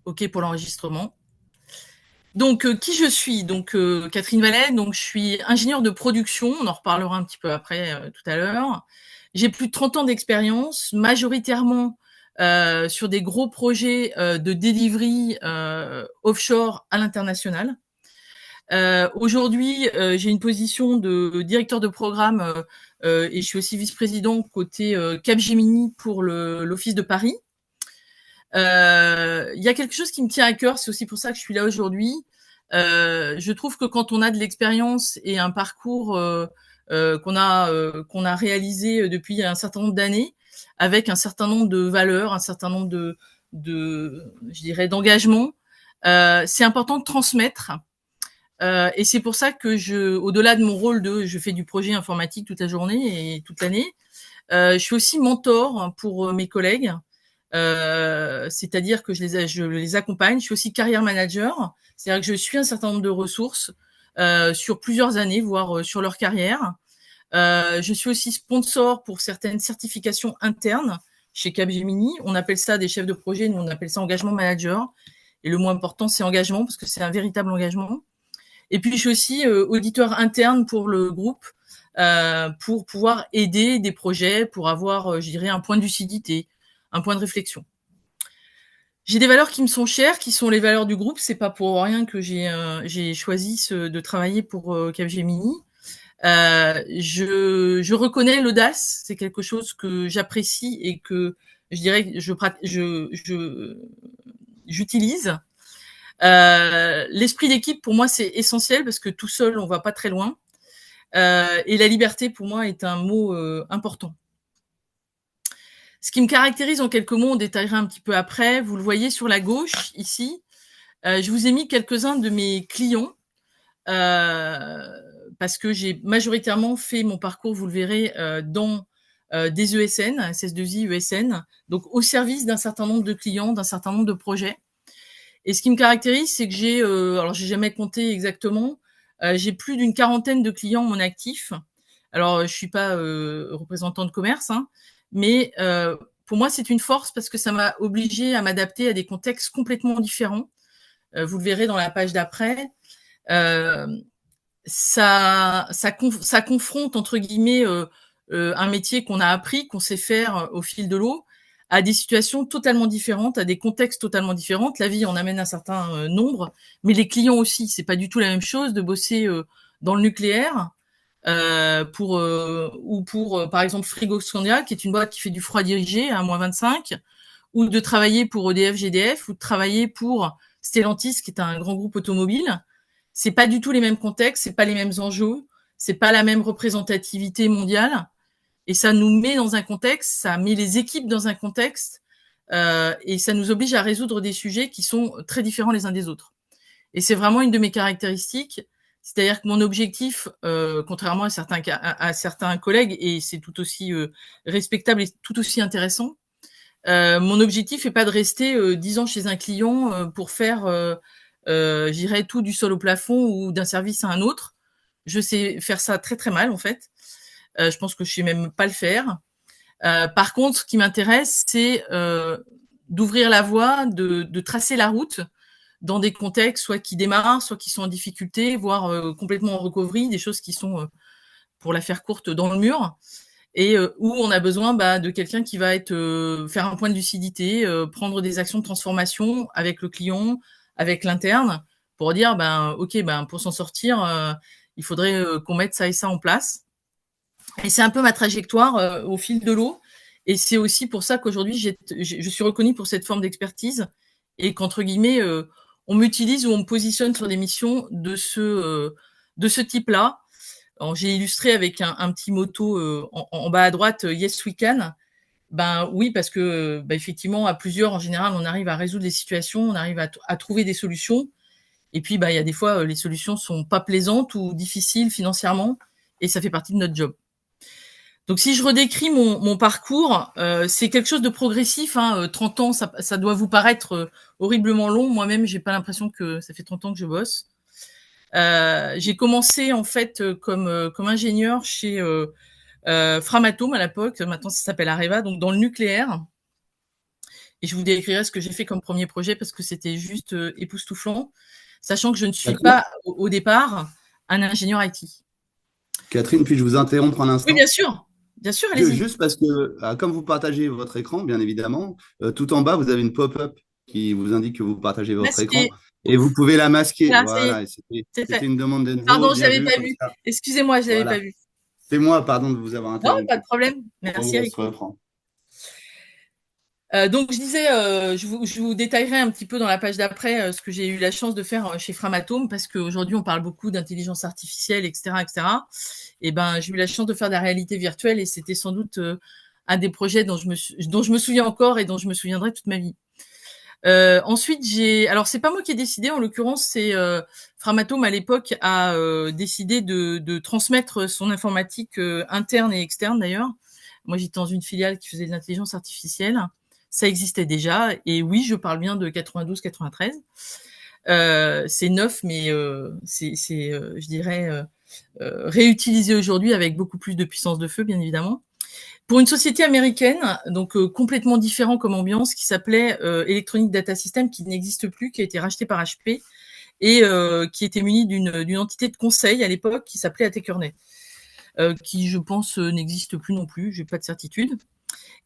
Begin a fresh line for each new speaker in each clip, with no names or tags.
OK pour l'enregistrement. Donc, qui je suis? Donc, Catherine Vallet, donc je suis ingénieure de production, on en reparlera un petit peu après, tout à l'heure. J'ai plus de 30 ans d'expérience, majoritairement sur des gros projets de delivery offshore à l'international. Aujourd'hui, j'ai une position de directeur de programme et je suis aussi vice-président côté Capgemini pour l'Office de Paris. Il y a quelque chose qui me tient à cœur, c'est aussi pour ça que je suis là aujourd'hui. Je trouve que quand on a de l'expérience et un parcours qu'on a réalisé depuis un certain nombre d'années, avec un certain nombre de valeurs, un certain nombre je dirais, d'engagements, c'est important de transmettre. Et c'est pour ça que au-delà de mon rôle je fais du projet informatique toute la journée et toute l'année, je suis aussi mentor pour mes collègues. C'est-à-dire que je les accompagne. Je suis aussi carrière manager, c'est-à-dire que je suis un certain nombre de ressources sur plusieurs années, voire sur leur carrière. Je suis aussi sponsor pour certaines certifications internes chez Capgemini. On appelle ça des chefs de projet, nous on appelle ça engagement manager. Et le mot important, c'est engagement, parce que c'est un véritable engagement. Et puis je suis aussi auditeur interne pour le groupe, pour pouvoir aider des projets, pour avoir, je dirais, un point de lucidité, un point de réflexion. J'ai des valeurs qui me sont chères, qui sont les valeurs du groupe. C'est pas pour rien que j'ai choisi de travailler pour Capgemini. Je reconnais l'audace, c'est quelque chose que j'apprécie et que je dirais que j'utilise. L'esprit d'équipe pour moi c'est essentiel parce que tout seul on va pas très loin. Et la liberté pour moi est un mot important. Ce qui me caractérise en quelques mots, on détaillera un petit peu après. Vous le voyez sur la gauche ici. Je vous ai mis quelques-uns de mes clients euh, parce que j'ai majoritairement fait mon parcours, vous le verrez, dans des ESN, SS2I, ESN, donc au service d'un certain nombre de clients, d'un certain nombre de projets. Et ce qui me caractérise, c'est que alors j'ai jamais compté exactement, j'ai plus d'une quarantaine de clients en mon actif. Alors je suis pas représentant de commerce, hein, mais pour moi c'est une force parce que ça m'a obligé à m'adapter à des contextes complètement différents. Vous le verrez dans la page d'après. Euh, ça confronte entre guillemets un métier qu'on a appris, qu'on sait faire au fil de l'eau, à des situations totalement différentes, à des contextes totalement différents. La vie en amène un certain nombre, mais les clients aussi. C'est pas du tout la même chose de bosser dans le nucléaire ou pour par exemple Frigoscandia, qui est une boîte qui fait du froid dirigé à -25, ou de travailler pour EDF, GDF, ou de travailler pour Stellantis, qui est un grand groupe automobile. C'est pas du tout les mêmes contextes, c'est pas les mêmes enjeux, c'est pas la même représentativité mondiale, et ça nous met dans un contexte, ça met les équipes dans un contexte, et ça nous oblige à résoudre des sujets qui sont très différents les uns des autres. Et c'est vraiment une de mes caractéristiques, c'est-à-dire que mon objectif, contrairement à certains collègues, et c'est tout aussi respectable et tout aussi intéressant, mon objectif est pas de rester 10 ans chez un client pour faire, j'irais tout du sol au plafond ou d'un service à un autre. Je sais faire ça très très mal en fait. Je pense que je sais même pas le faire. Par contre, ce qui m'intéresse, c'est d'ouvrir la voie, de tracer la route dans des contextes soit qui démarrent, soit qui sont en difficulté, voire complètement en recovery, des choses qui sont, pour la faire courte, dans le mur, et où on a besoin de quelqu'un qui va être faire un point de lucidité, prendre des actions de transformation avec le client, avec l'interne, pour dire ok, pour s'en sortir, il faudrait qu'on mette ça et ça en place. Et c'est un peu ma trajectoire au fil de l'eau. Et c'est aussi pour ça qu'aujourd'hui je suis reconnue pour cette forme d'expertise et qu'entre guillemets on m'utilise ou on me positionne sur des missions de ce type-là. Alors, j'ai illustré avec un petit motto en bas à droite, Yes we can. Ben oui, parce que effectivement, à plusieurs, en général, on arrive à résoudre les situations, on arrive à trouver des solutions. Et puis, il y a des fois, les solutions sont pas plaisantes ou difficiles financièrement, et ça fait partie de notre job. Donc, si je redécris mon parcours, c'est quelque chose de progressif. Hein, 30 ans, ça doit vous paraître horriblement long. Moi-même, j'ai pas l'impression que ça fait 30 ans que je bosse. J'ai commencé en fait comme ingénieur chez Framatome à l'époque, maintenant ça s'appelle Areva, donc dans le nucléaire. et je vous décrirai ce que j'ai fait comme premier projet parce que c'était juste époustouflant, sachant que je ne suis
Catherine,
pas au départ un ingénieur IT.
Catherine, puis-je vous interrompre un
Oui,
instant?
bien sûr, allez-y.
Juste parce que, comme vous partagez votre écran, bien évidemment, tout en bas, vous avez une pop-up qui vous indique que vous partagez votre écran
Masqué.
et vous pouvez la masquer.
Là, ça y est,
Voilà, et
c'est
c'était
fait.
une demande d'Enzo,
Pardon, je
bien
l'avais
vu,
pas
comme
vu.
ça.
Excusez-moi, je l'avais pas
Voilà.
vu.
C'est moi, pardon, de vous avoir
Non, pas de
interrompu.
problème.
On vous
Merci,
laisse
Eric.
reprendre.
Donc je disais, je vous détaillerai un petit peu dans la page d'après ce que j'ai eu la chance de faire chez Framatome, parce qu'aujourd'hui on parle beaucoup d'intelligence artificielle, etc., etc. Et ben j'ai eu la chance de faire de la réalité virtuelle et c'était sans doute un des projets dont je me souviens encore et dont je me souviendrai toute ma vie. Ensuite alors c'est pas moi qui ai décidé, en l'occurrence c'est Framatome à l'époque a décidé de transmettre son informatique interne et externe d'ailleurs. Moi j'étais dans une filiale qui faisait de l'intelligence artificielle. Ça existait déjà. Et oui, je parle bien de 92-93. C'est neuf, mais je dirais, réutilisé aujourd'hui avec beaucoup plus de puissance de feu, bien évidemment. Pour une société américaine, donc complètement différent comme ambiance, qui s'appelait Electronic Data System, qui n'existe plus, qui a été racheté par HP et qui était muni d'une entité de conseil à l'époque qui s'appelait Atekernet, qui, je pense, n'existe plus non plus. J'ai pas de certitude.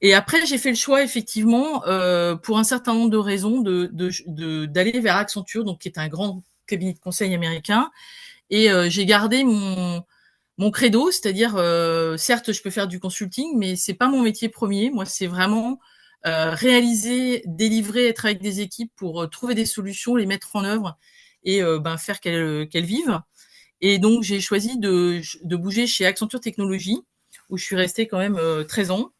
Et après, j'ai fait le choix, effectivement, pour un certain nombre de raisons, d'aller vers Accenture, donc qui est un grand cabinet de conseil américain. Et j'ai gardé mon credo, c'est-à-dire, certes, je peux faire du consulting, mais c'est pas mon métier premier. Moi, c'est vraiment réaliser, délivrer, être avec des équipes pour trouver des solutions, les mettre en œuvre et faire qu'elles vivent. Et donc, j'ai choisi de bouger chez Accenture Technologies, où je suis restée quand même 13 ans.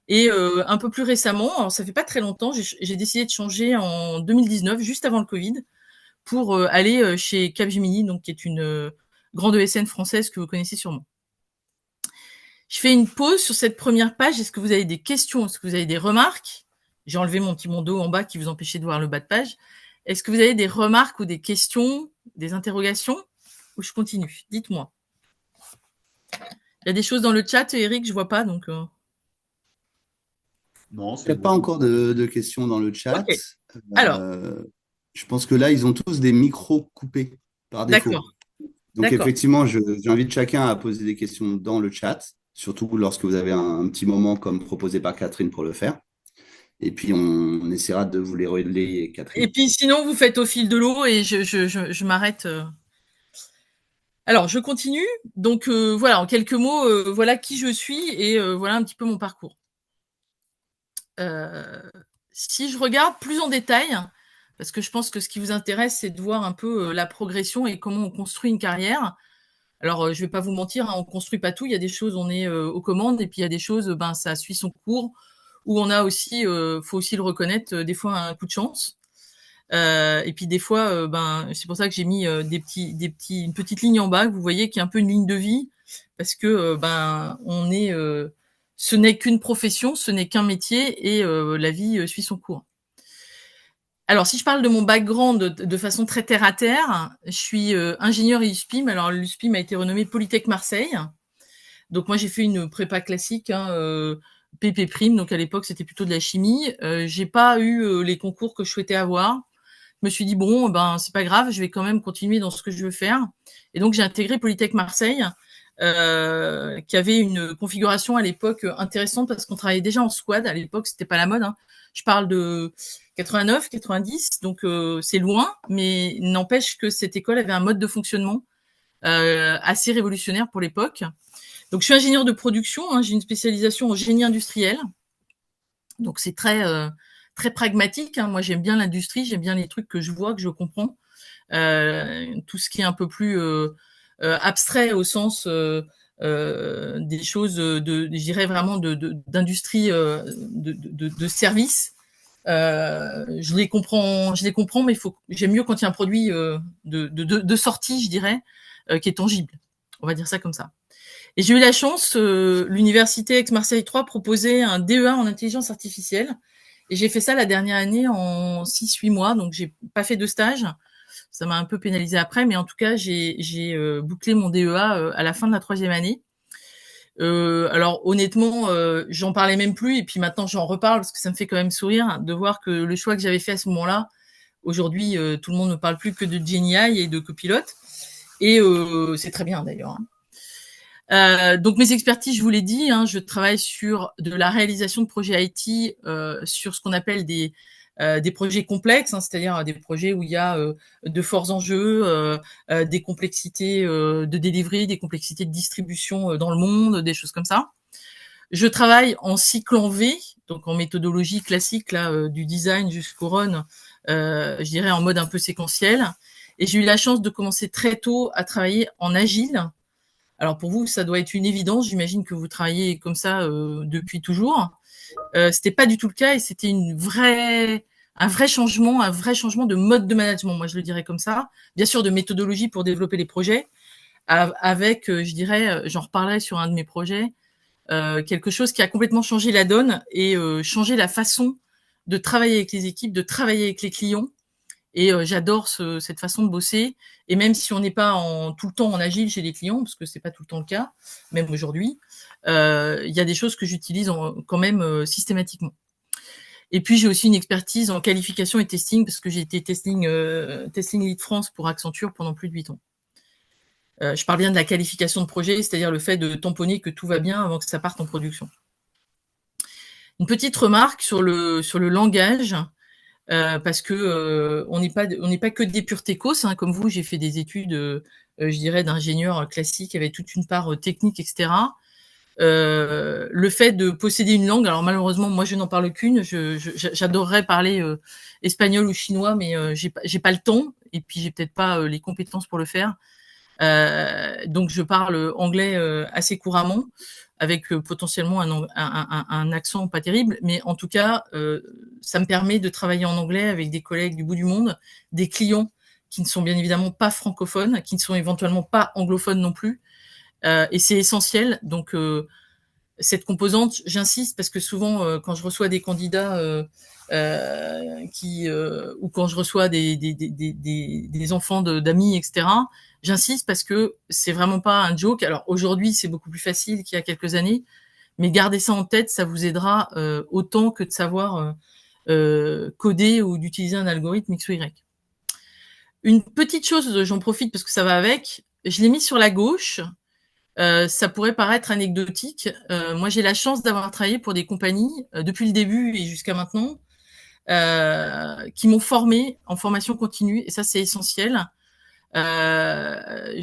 Et un peu plus récemment, alors ça fait pas très longtemps, j'ai décidé de changer en 2019, juste avant le Covid, pour aller chez Capgemini, donc qui est une grande ESN française que vous connaissez sûrement. Je fais une pause sur cette première page. Est-ce que vous avez des questions? Est-ce que vous avez des remarques? J'ai enlevé mon petit bandeau en bas qui vous empêchait de voir le bas de page. Est-ce que vous avez des remarques ou des questions, des interrogations? Ou je continue? Dites-moi. Il y a des choses dans le chat, Eric, je vois pas, donc.
Non,
Il n'y
c'est
a pas
bon.
encore de questions dans le
Ok.
chat.
Alors,
Euh, je pense que là, ils ont tous des micros coupés par défaut.
d'accord,
Donc,
d'accord.
effectivement, j'invite chacun à poser des questions dans le chat, surtout lorsque vous avez un petit moment comme proposé par Catherine pour le faire. Et puis, on essaiera de vous les relayer,
Et
Catherine.
puis sinon, vous faites au fil de l'eau et je m'arrête. Alors, je continue. Donc voilà, en quelques mots, voilà qui je suis et voilà un petit peu mon parcours. Euh, Si je regarde plus en détail, parce que je pense que ce qui vous intéresse, c'est de voir un peu la progression et comment on construit une carrière. Alors, je vais pas vous mentir, hein, on construit pas tout. Il y a des choses, on est aux commandes, et puis il y a des choses, ben ça suit son cours. Où on a aussi, faut aussi le reconnaître, des fois un coup de chance. Et puis des fois, c'est pour ça que j'ai mis une petite ligne en bas, que vous voyez, qui est un peu une ligne de vie, parce que ce n'est qu'une profession, ce n'est qu'un métier, et la vie suit son cours. Alors, si je parle de mon background de façon très terre à terre, je suis ingénieur USPIM. Alors, l'USPIM a été renommé Polytech Marseille. Donc moi, j'ai fait une prépa classique, hein, PP prime. Donc à l'époque, c'était plutôt de la chimie. J'ai pas eu les concours que je souhaitais avoir. Je me suis dit bon, ben c'est pas grave, je vais quand même continuer dans ce que je veux faire. Et donc j'ai intégré Polytech Marseille, qui avait une configuration à l'époque intéressante parce qu'on travaillait déjà en squad. À l'époque, c'était pas la mode, hein. Je parle de 89, 90, donc c'est loin, mais n'empêche que cette école avait un mode de fonctionnement assez révolutionnaire pour l'époque. Donc je suis ingénieur de production, hein, j'ai une spécialisation en génie industriel. Donc c'est très pragmatique, hein. Moi j'aime bien l'industrie, j'aime bien les trucs que je vois, que je comprends. Tout ce qui est un peu plus abstrait au sens des choses je dirais vraiment d'industrie de service. Je les comprends, mais j'aime mieux quand il y a un produit de sortie, je dirais, qui est tangible. On va dire ça comme ça. Et j'ai eu la chance, l'université Aix-Marseille 3 proposait un DEA en intelligence artificielle. Et j'ai fait ça la dernière année en 6-8 mois, donc j'ai pas fait de stage. Ça m'a un peu pénalisé après, mais en tout cas, j'ai bouclé mon DEA à la fin de la troisième année. Alors honnêtement, j'en parlais même plus et puis maintenant j'en reparle parce que ça me fait quand même sourire de voir que le choix que j'avais fait à ce moment-là, aujourd'hui, tout le monde ne parle plus que de GenAI et de copilote et c'est très bien d'ailleurs. Donc mes expertises, je vous l'ai dit, hein, je travaille sur de la réalisation de projets IT, sur ce qu'on appelle des projets complexes, hein, c'est-à-dire des projets où il y a de forts enjeux, des complexités de delivery, des complexités de distribution dans le monde, des choses comme ça. Je travaille en cycle en V, donc en méthodologie classique là, du design jusqu'au run, je dirais en mode un peu séquentiel. Et j'ai eu la chance de commencer très tôt à travailler en agile. Alors pour vous, ça doit être une évidence. J'imagine que vous travaillez comme ça depuis toujours. C'était pas du tout le cas et c'était un vrai changement de mode de management. Moi, je le dirais comme ça. Bien sûr, de méthodologie pour développer les projets, avec, je dirais, j'en reparlerai sur un de mes projets, quelque chose qui a complètement changé la donne et changé la façon de travailler avec les équipes, de travailler avec les clients. Et j'adore cette façon de bosser. Et même si on n'est pas tout le temps en agile chez les clients, parce que c'est pas tout le temps le cas, même aujourd'hui, il y a des choses que j'utilise quand même systématiquement. Et puis j'ai aussi une expertise en qualification et testing, parce que j'ai été testing lead France pour Accenture pendant plus de 8 ans. Je parle bien de la qualification de projet, c'est-à-dire le fait de tamponner que tout va bien avant que ça parte en production. Une petite remarque sur le langage. Parce que on n'est pas que des purs techos, hein, comme vous. J'ai fait des études, je dirais, d'ingénieur classique avec toute une part technique, etc. Le fait de posséder une langue, alors malheureusement, moi je n'en parle qu'une. J'adorerais parler espagnol ou chinois, mais j'ai pas le temps et puis j'ai peut-être pas les compétences pour le faire. Donc je parle anglais assez couramment, avec potentiellement un accent pas terrible, mais en tout cas, ça me permet de travailler en anglais avec des collègues du bout du monde, des clients qui ne sont bien évidemment pas francophones, qui ne sont éventuellement pas anglophones non plus, et c'est essentiel. Donc cette composante, j'insiste parce que souvent, quand je reçois des candidats ou quand je reçois des enfants d'amis, etc., j'insiste parce que c'est vraiment pas un joke. Alors aujourd'hui, c'est beaucoup plus facile qu'il y a quelques années, mais gardez ça en tête, ça vous aidera autant que de savoir coder ou d'utiliser un algorithme X ou Y. Une petite chose, j'en profite parce que ça va avec, je l'ai mis sur la gauche. Ça pourrait paraître anecdotique. Moi, j'ai la chance d'avoir travaillé pour des compagnies depuis le début et jusqu'à maintenant qui m'ont formé en formation continue, et ça, c'est essentiel. Celle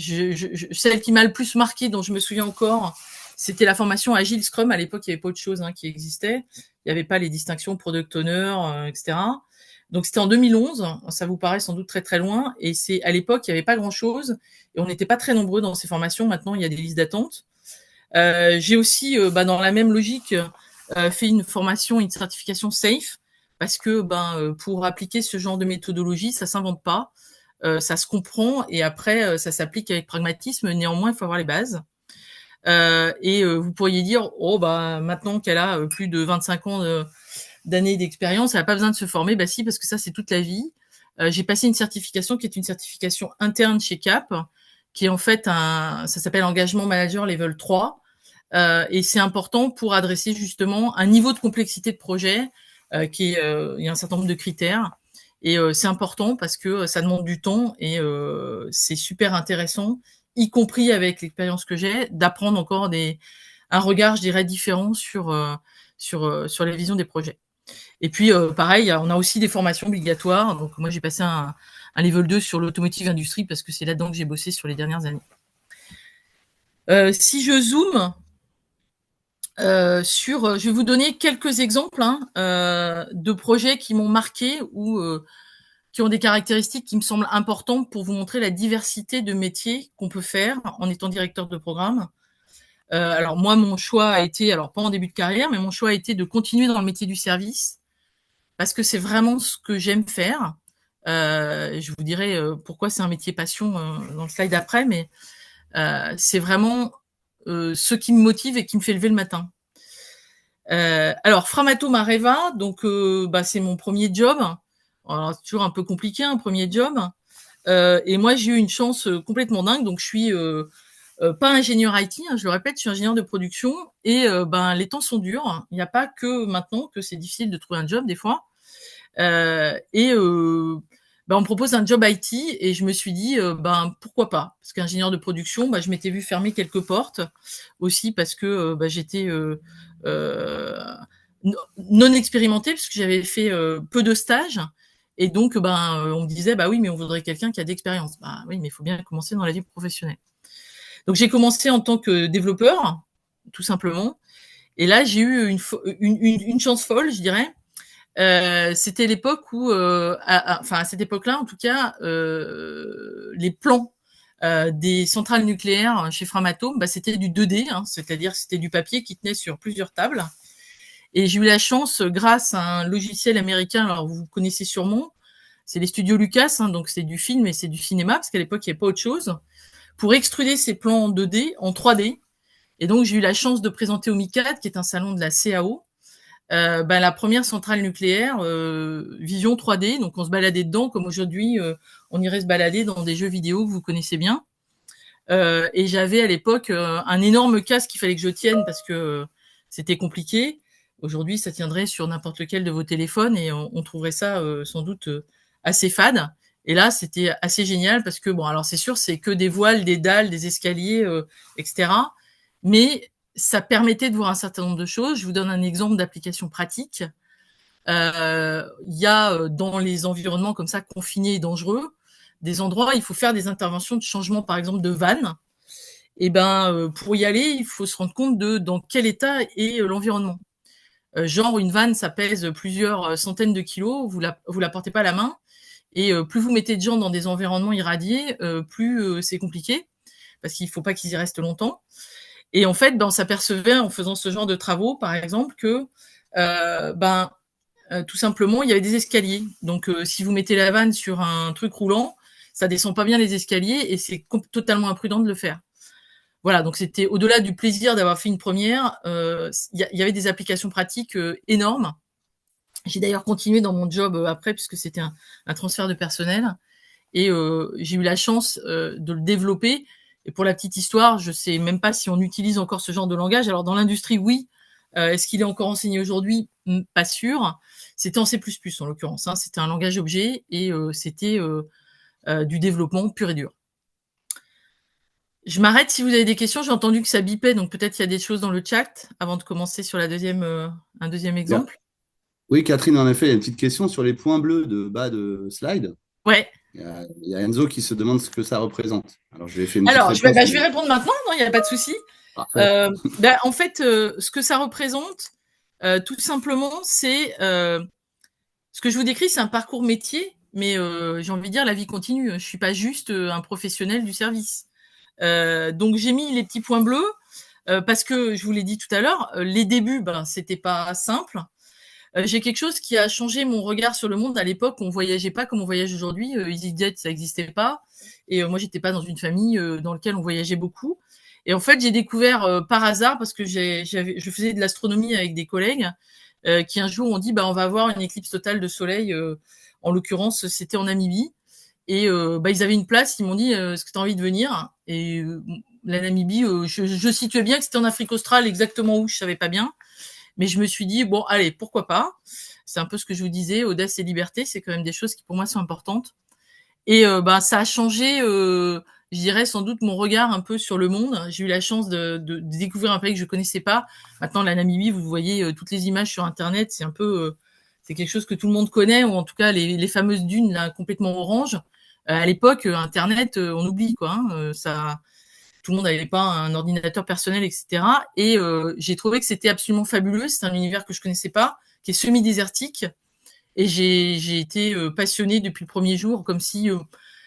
qui m'a le plus marqué, dont je me souviens encore, c'était la formation Agile Scrum. À l'époque, il n'y avait pas autre chose qui existait. Il n'y avait pas les distinctions Product Owner, etc. Donc, c'était en 2011. Ça vous paraît sans doute très, très loin. Et c'est à l'époque, il n'y avait pas grand-chose. Et on n'était pas très nombreux dans ces formations. Maintenant, il y a des listes d'attente. J'ai aussi, dans la même logique, fait une formation, une certification SAFE, parce que pour appliquer ce genre de méthodologie, ça s'invente pas. Ça se comprend et après ça s'applique avec pragmatisme. Néanmoins, il faut avoir les bases. Et vous pourriez dire, oh maintenant qu'elle a plus de 25 ans d'années d'expérience, elle n'a pas besoin de se former. Bah si, parce que ça c'est toute la vie. J'ai passé une certification qui est une certification interne chez Cap, qui est en fait ça s'appelle Engagement Manager Level 3. Et c'est important pour adresser justement un niveau de complexité de projet il y a un certain nombre de critères. Et c'est important parce que ça demande du temps et c'est super intéressant, y compris avec l'expérience que j'ai, d'apprendre encore un regard, je dirais, différent sur les visions des projets. Et puis, pareil, on a aussi des formations obligatoires. Donc, moi, j'ai passé un level 2 sur l'automotive industrie parce que c'est là-dedans que j'ai bossé sur les dernières années. Si je zoome je vais vous donner quelques exemples de projets qui m'ont marqué ou qui ont des caractéristiques qui me semblent importantes pour vous montrer la diversité de métiers qu'on peut faire en étant directeur de programme. Alors moi, mon choix a été, alors pas en début de carrière, mais mon choix a été de continuer dans le métier du service parce que c'est vraiment ce que j'aime faire. Je vous dirai pourquoi c'est un métier passion dans le slide après, mais c'est vraiment ce qui me motive et qui me fait lever le matin. Alors, Framato Mareva, donc c'est mon premier job. Alors, c'est toujours un peu compliqué, un premier job. Et moi, j'ai eu une chance complètement dingue. Donc, je suis pas ingénieur IT, hein, je le répète, je suis ingénieur de production et les temps sont durs. Il n'y a pas que maintenant que c'est difficile de trouver un job des fois. On me propose un job IT et je me suis dit pourquoi pas, parce qu'ingénieur de production, je m'étais vu fermer quelques portes aussi parce que j'étais non expérimentée parce que j'avais fait peu de stages et donc on me disait oui mais on voudrait quelqu'un qui a d'expérience. Oui mais il faut bien commencer dans la vie professionnelle. Donc j'ai commencé en tant que développeur tout simplement et là j'ai eu une chance folle je dirais. C'était l'époque où, à cette époque-là, en tout cas, les plans des centrales nucléaires chez Framatome, c'était du 2D, hein, c'est-à-dire c'était du papier qui tenait sur plusieurs tables. Et j'ai eu la chance, grâce à un logiciel américain, alors vous connaissez sûrement, c'est les studios Lucas, hein, donc c'est du film et c'est du cinéma, parce qu'à l'époque, il n'y avait pas autre chose, pour extruder ces plans en 2D, en 3D. Et donc, j'ai eu la chance de présenter au MICAD, qui est un salon de la CAO, la première centrale nucléaire, vision 3D. Donc, on se baladait dedans, comme aujourd'hui, on irait se balader dans des jeux vidéo que vous connaissez bien. Et j'avais à l'époque un énorme casque qu'il fallait que je tienne parce que c'était compliqué. Aujourd'hui, ça tiendrait sur n'importe lequel de vos téléphones et on trouverait ça sans doute assez fade. Et là, c'était assez génial parce que, alors c'est sûr, c'est que des voiles, des dalles, des escaliers, etc. Mais ça permettait de voir un certain nombre de choses. Je vous donne un exemple d'application pratique. Il y a dans les environnements comme ça confinés et dangereux, des endroits où il faut faire des interventions de changement, par exemple de vannes. Et pour y aller, il faut se rendre compte de dans quel état est l'environnement. Genre une vanne, ça pèse plusieurs centaines de kilos, vous la portez pas à la main, et plus vous mettez de gens dans des environnements irradiés, plus c'est compliqué, parce qu'il faut pas qu'ils y restent longtemps. Et en fait, on s'apercevait en faisant ce genre de travaux, par exemple, que tout simplement, il y avait des escaliers. Donc, si vous mettez la vanne sur un truc roulant, ça descend pas bien les escaliers et c'est totalement imprudent de le faire. Voilà, donc c'était au-delà du plaisir d'avoir fait une première, y avait des applications pratiques énormes. J'ai d'ailleurs continué dans mon job après puisque c'était un transfert de personnel et j'ai eu la chance de le développer. Et pour la petite histoire, je sais même pas si on utilise encore ce genre de langage. Alors dans l'industrie, oui. Est-ce qu'il est encore enseigné aujourd'hui? Pas sûr. C'était en C++ en l'occurrence. Hein. C'était un langage objet et c'était du développement pur et dur. Je m'arrête si vous avez des questions. J'ai entendu que ça bipait, donc peut-être il y a des choses dans le chat avant de commencer sur un deuxième exemple.
Oui, Catherine, en effet, il y a une petite question sur les points bleus de bas de slide.
Ouais.
Il y a Enzo qui se demande ce que ça représente. Alors, je vais faire une petite
Alors,
réponse.
je vais répondre maintenant, non, il n'y a pas de souci. En fait, ce que ça représente, tout simplement, c'est ce que je vous décris, c'est un parcours métier, mais j'ai envie de dire la vie continue. Je suis pas juste un professionnel du service. Donc j'ai mis les petits points bleus parce que je vous l'ai dit tout à l'heure, les débuts, c'était pas simple. J'ai quelque chose qui a changé mon regard sur le monde. À l'époque, on voyageait pas comme on voyage aujourd'hui. EasyJet, ça n'existait pas. Et moi, j'étais pas dans une famille dans laquelle on voyageait beaucoup. Et en fait, j'ai découvert par hasard, parce que je faisais de l'astronomie avec des collègues, qui un jour ont dit, on va avoir une éclipse totale de soleil. En l'occurrence, c'était en Namibie. Et ils avaient une place. Ils m'ont dit, est-ce que tu as envie de venir? Et la Namibie, je situais bien que c'était en Afrique australe, exactement où, je savais pas bien. Mais je me suis dit, bon, allez, pourquoi pas? C'est un peu ce que je vous disais, audace et liberté, c'est quand même des choses qui pour moi sont importantes. Et ça a changé, je dirais sans doute mon regard un peu sur le monde. J'ai eu la chance de découvrir un pays que je connaissais pas. Maintenant, la Namibie, vous voyez toutes les images sur Internet, c'est un peu, c'est quelque chose que tout le monde connaît, ou en tout cas les fameuses dunes là complètement orange. À l'époque, Internet, on oublie quoi. Ça, tout le monde n'avait pas un ordinateur personnel, etc. Et j'ai trouvé que c'était absolument fabuleux. C'est un univers que je connaissais pas, qui est semi-désertique. Et j'ai été passionnée depuis le premier jour, comme si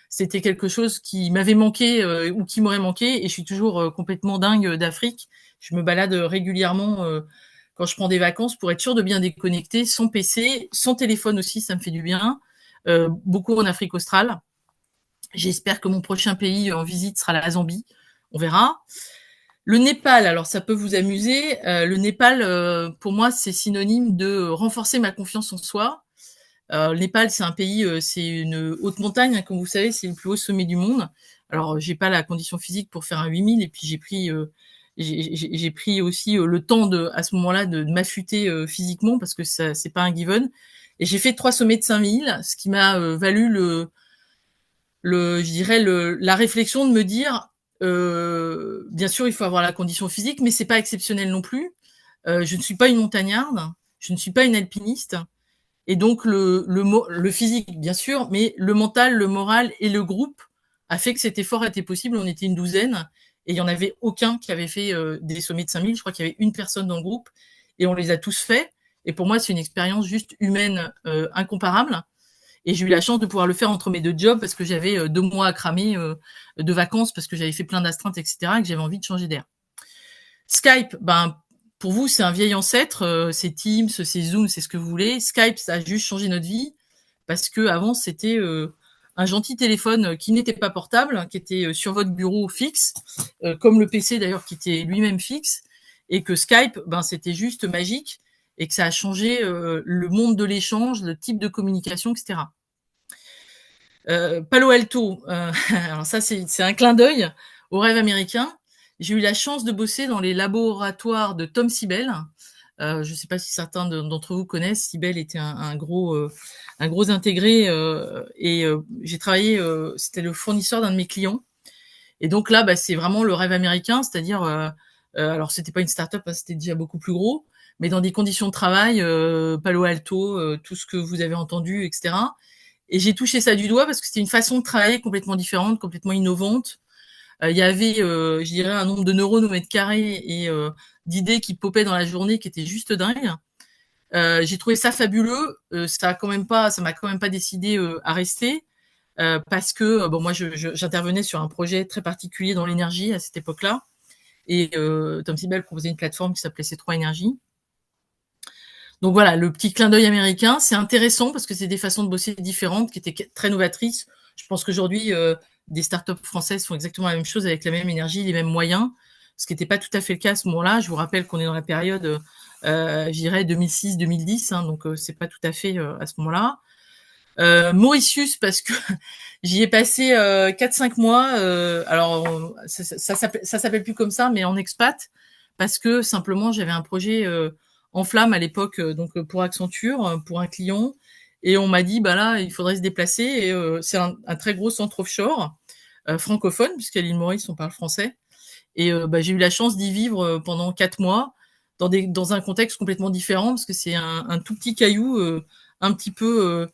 c'était quelque chose qui m'avait manqué ou qui m'aurait manqué. Et je suis toujours complètement dingue d'Afrique. Je me balade régulièrement quand je prends des vacances pour être sûre de bien déconnecter, sans PC, sans téléphone aussi, ça me fait du bien. Beaucoup en Afrique australe. J'espère que mon prochain pays en visite sera la Zambie. On verra. Le Népal, alors ça peut vous amuser. Le Népal, pour moi, c'est synonyme de renforcer ma confiance en soi. Le Népal, c'est un pays, c'est une haute montagne, hein, comme vous savez, c'est le plus haut sommet du monde. Alors, j'ai pas la condition physique pour faire un 8000 et puis j'ai pris aussi le temps à ce moment-là de m'affûter physiquement parce que ça c'est pas un given. Et j'ai fait 3 sommets de 5000, ce qui m'a valu je dirais la réflexion de me dire, bien sûr, il faut avoir la condition physique, mais c'est pas exceptionnel non plus. Je ne suis pas une montagnarde, je ne suis pas une alpiniste, et donc le physique, bien sûr, mais le mental, le moral et le groupe a fait que cet effort était possible. On était une douzaine, et il y en avait aucun qui avait fait des sommets de 5000. Je crois qu'il y avait une personne dans le groupe, et on les a tous faits. Et pour moi, c'est une expérience juste humaine incomparable. Et j'ai eu la chance de pouvoir le faire entre mes 2 jobs parce que j'avais 2 mois à cramer de vacances parce que j'avais fait plein d'astreintes, etc., et que j'avais envie de changer d'air. Skype, ben, pour vous, c'est un vieil ancêtre, c'est Teams, c'est Zoom, c'est ce que vous voulez. Skype, ça a juste changé notre vie parce que avant, c'était un gentil téléphone qui n'était pas portable, qui était sur votre bureau fixe, comme le PC d'ailleurs qui était lui-même fixe, et que Skype, ben, c'était juste magique et que ça a changé le monde de l'échange, le type de communication, etc. Palo Alto, alors ça c'est un clin d'œil au rêve américain. J'ai eu la chance de bosser dans les laboratoires de Tom Siebel. Je ne sais pas si certains d'entre vous connaissent. Siebel était un gros intégré et j'ai travaillé. C'était le fournisseur d'un de mes clients. Et donc là, bah, c'est vraiment le rêve américain, c'est-à-dire, alors c'était pas une start-up, hein, c'était déjà beaucoup plus gros, mais dans des conditions de travail, Palo Alto, tout ce que vous avez entendu, etc. Et j'ai touché ça du doigt parce que c'était une façon de travailler complètement différente, complètement innovante. Il y avait, je dirais, un nombre de neurones au mètre carré et d'idées qui popaient dans la journée qui étaient juste dingues. J'ai trouvé ça fabuleux. Ça m'a quand même pas décidé à rester parce que bon, moi, j'intervenais sur un projet très particulier dans l'énergie à cette époque-là. Et Tom Siebel proposait une plateforme qui s'appelait C3 Énergie. Donc voilà, le petit clin d'œil américain, c'est intéressant parce que c'est des façons de bosser différentes qui étaient très novatrices. Je pense qu'aujourd'hui, des startups françaises font exactement la même chose avec la même énergie, les mêmes moyens, ce qui n'était pas tout à fait le cas à ce moment-là. Je vous rappelle qu'on est dans la période, je dirais 2006-2010, hein, donc c'est pas tout à fait à ce moment-là. Mauritius parce que j'y ai passé 4-5 mois. Alors ça s'appelle plus comme ça, mais en expat parce que simplement j'avais un projet en flamme à l'époque, donc pour Accenture, pour un client, et on m'a dit bah là il faudrait se déplacer. Et c'est un très gros centre offshore francophone puisqu'à l'île Maurice on parle français. Et bah, j'ai eu la chance d'y vivre pendant 4 mois dans un contexte complètement différent parce que c'est un tout petit caillou, un petit peu,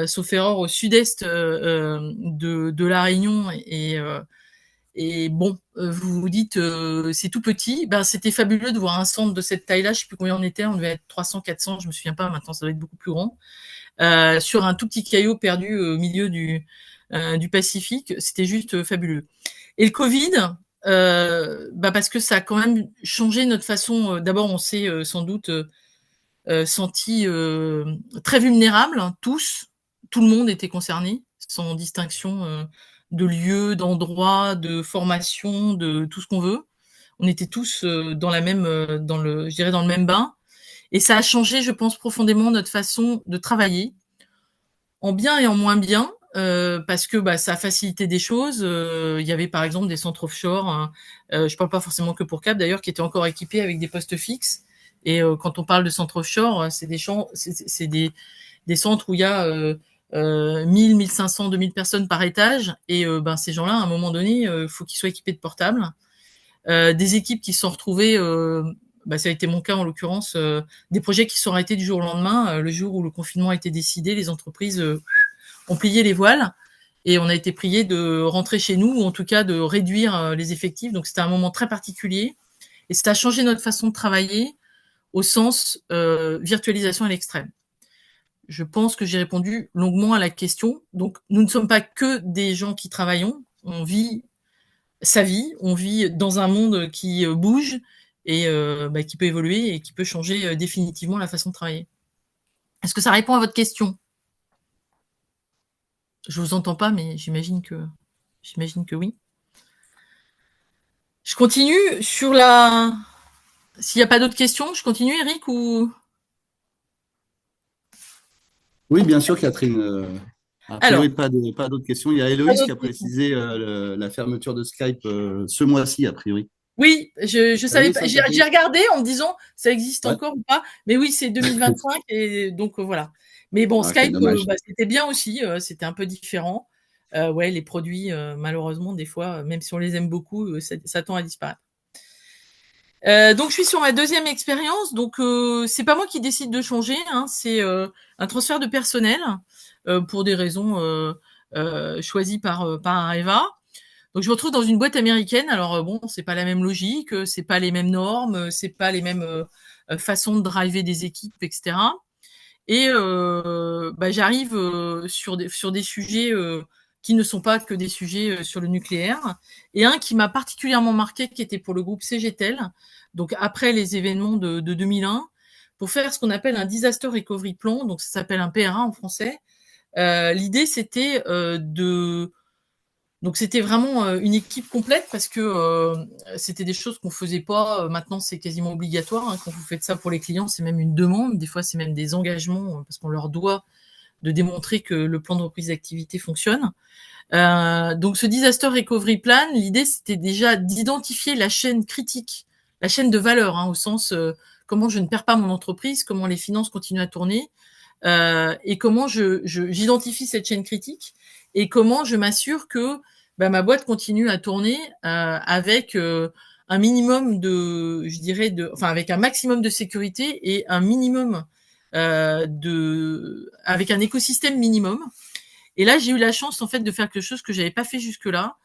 sauf erreur, au sud-est de la Réunion. Et bon, vous vous dites, c'est tout petit. Ben, c'était fabuleux de voir un centre de cette taille-là. Je sais plus combien on était. On devait être 300, 400. Je me souviens pas. Maintenant, ça doit être beaucoup plus grand. Sur un tout petit caillou perdu au milieu du Pacifique. C'était juste fabuleux. Et le Covid, bah parce que ça a quand même changé notre façon. D'abord, on s'est sans doute senti très vulnérables, hein, tous. Tout le monde était concerné, sans distinction de lieu, d'endroit, de formation, de tout ce qu'on veut. On était tous dans la même, je dirais dans le même bain. Et ça a changé, je pense, profondément notre façon de travailler, en bien et en moins bien, parce que bah, ça a facilité des choses. Il y avait par exemple des centres offshore, hein, je parle pas forcément que pour Cap d'ailleurs, qui étaient encore équipés avec des postes fixes. Et quand on parle de centres offshore, c'est des centres où il y a 1000, 1500, 2000 personnes par étage. Et ben, ces gens-là, à un moment donné, il faut qu'ils soient équipés de portables. Des équipes qui se sont retrouvées, bah, ça a été mon cas en l'occurrence, des projets qui sont arrêtés du jour au lendemain. Le jour où le confinement a été décidé, les entreprises ont plié les voiles et on a été prié de rentrer chez nous ou en tout cas de réduire les effectifs. Donc c'était un moment très particulier et ça a changé notre façon de travailler au sens virtualisation à l'extrême. Je pense que j'ai répondu longuement à la question. Donc nous ne sommes pas que des gens qui travaillons, on vit sa vie, on vit dans un monde qui bouge et bah, qui peut évoluer et qui peut changer définitivement la façon de travailler. Est-ce que ça répond à votre question? Je vous entends pas, mais j'imagine que oui. Je continue sur la. S'il n'y a pas d'autres questions, je continue, Eric, ou.
Oui, bien sûr, Catherine. A
Alors,
priori, pas d'autres questions. Il y a
pas
Héloïse qui
d'autres
a
questions.
précisé la fermeture de Skype ce mois-ci, a priori.
Oui, je
Ça y
savais
est,
pas.
ça,
J'ai regardé en me disant ça existe
ouais.
encore ou pas. Mais oui, c'est 2025 et donc voilà. Mais bon,
Ok,
Skype,
dommage.
bah, c'était bien aussi. C'était un peu différent. Ouais, les produits, malheureusement, des fois, même si on les aime beaucoup, ça tend à disparaître. Donc je suis sur ma deuxième expérience. Donc c'est pas moi qui décide de changer, hein, c'est un transfert de personnel pour des raisons choisies par Areva. Donc je me retrouve dans une boîte américaine. Alors bon, c'est pas la même logique, c'est pas les mêmes normes, c'est pas les mêmes façons de driver des équipes, etc. Et bah, j'arrive sur des sujets qui ne sont pas que des sujets sur le nucléaire. Et un qui m'a particulièrement marqué, qui était pour le groupe CGTEL, donc après les événements de 2001, pour faire ce qu'on appelle un Disaster Recovery Plan, donc ça s'appelle un PRA en français. L'idée, c'était donc c'était vraiment une équipe complète parce que c'était des choses qu'on faisait pas. Maintenant, c'est quasiment obligatoire. Hein, quand vous faites ça pour les clients, c'est même une demande. Des fois, c'est même des engagements parce qu'on leur doit de démontrer que le plan de reprise d'activité fonctionne. Donc ce Disaster Recovery Plan, l'idée, c'était déjà d'identifier la chaîne critique, la chaîne de valeur, hein, au sens comment je ne perds pas mon entreprise, comment les finances continuent à tourner, et comment j'identifie cette chaîne critique et comment je m'assure que bah, ma boîte continue à tourner avec un minimum de, je dirais, enfin avec un maximum de sécurité et un minimum avec un écosystème minimum. Et là, j'ai eu la chance en fait de faire quelque chose que j'avais pas fait jusque-là,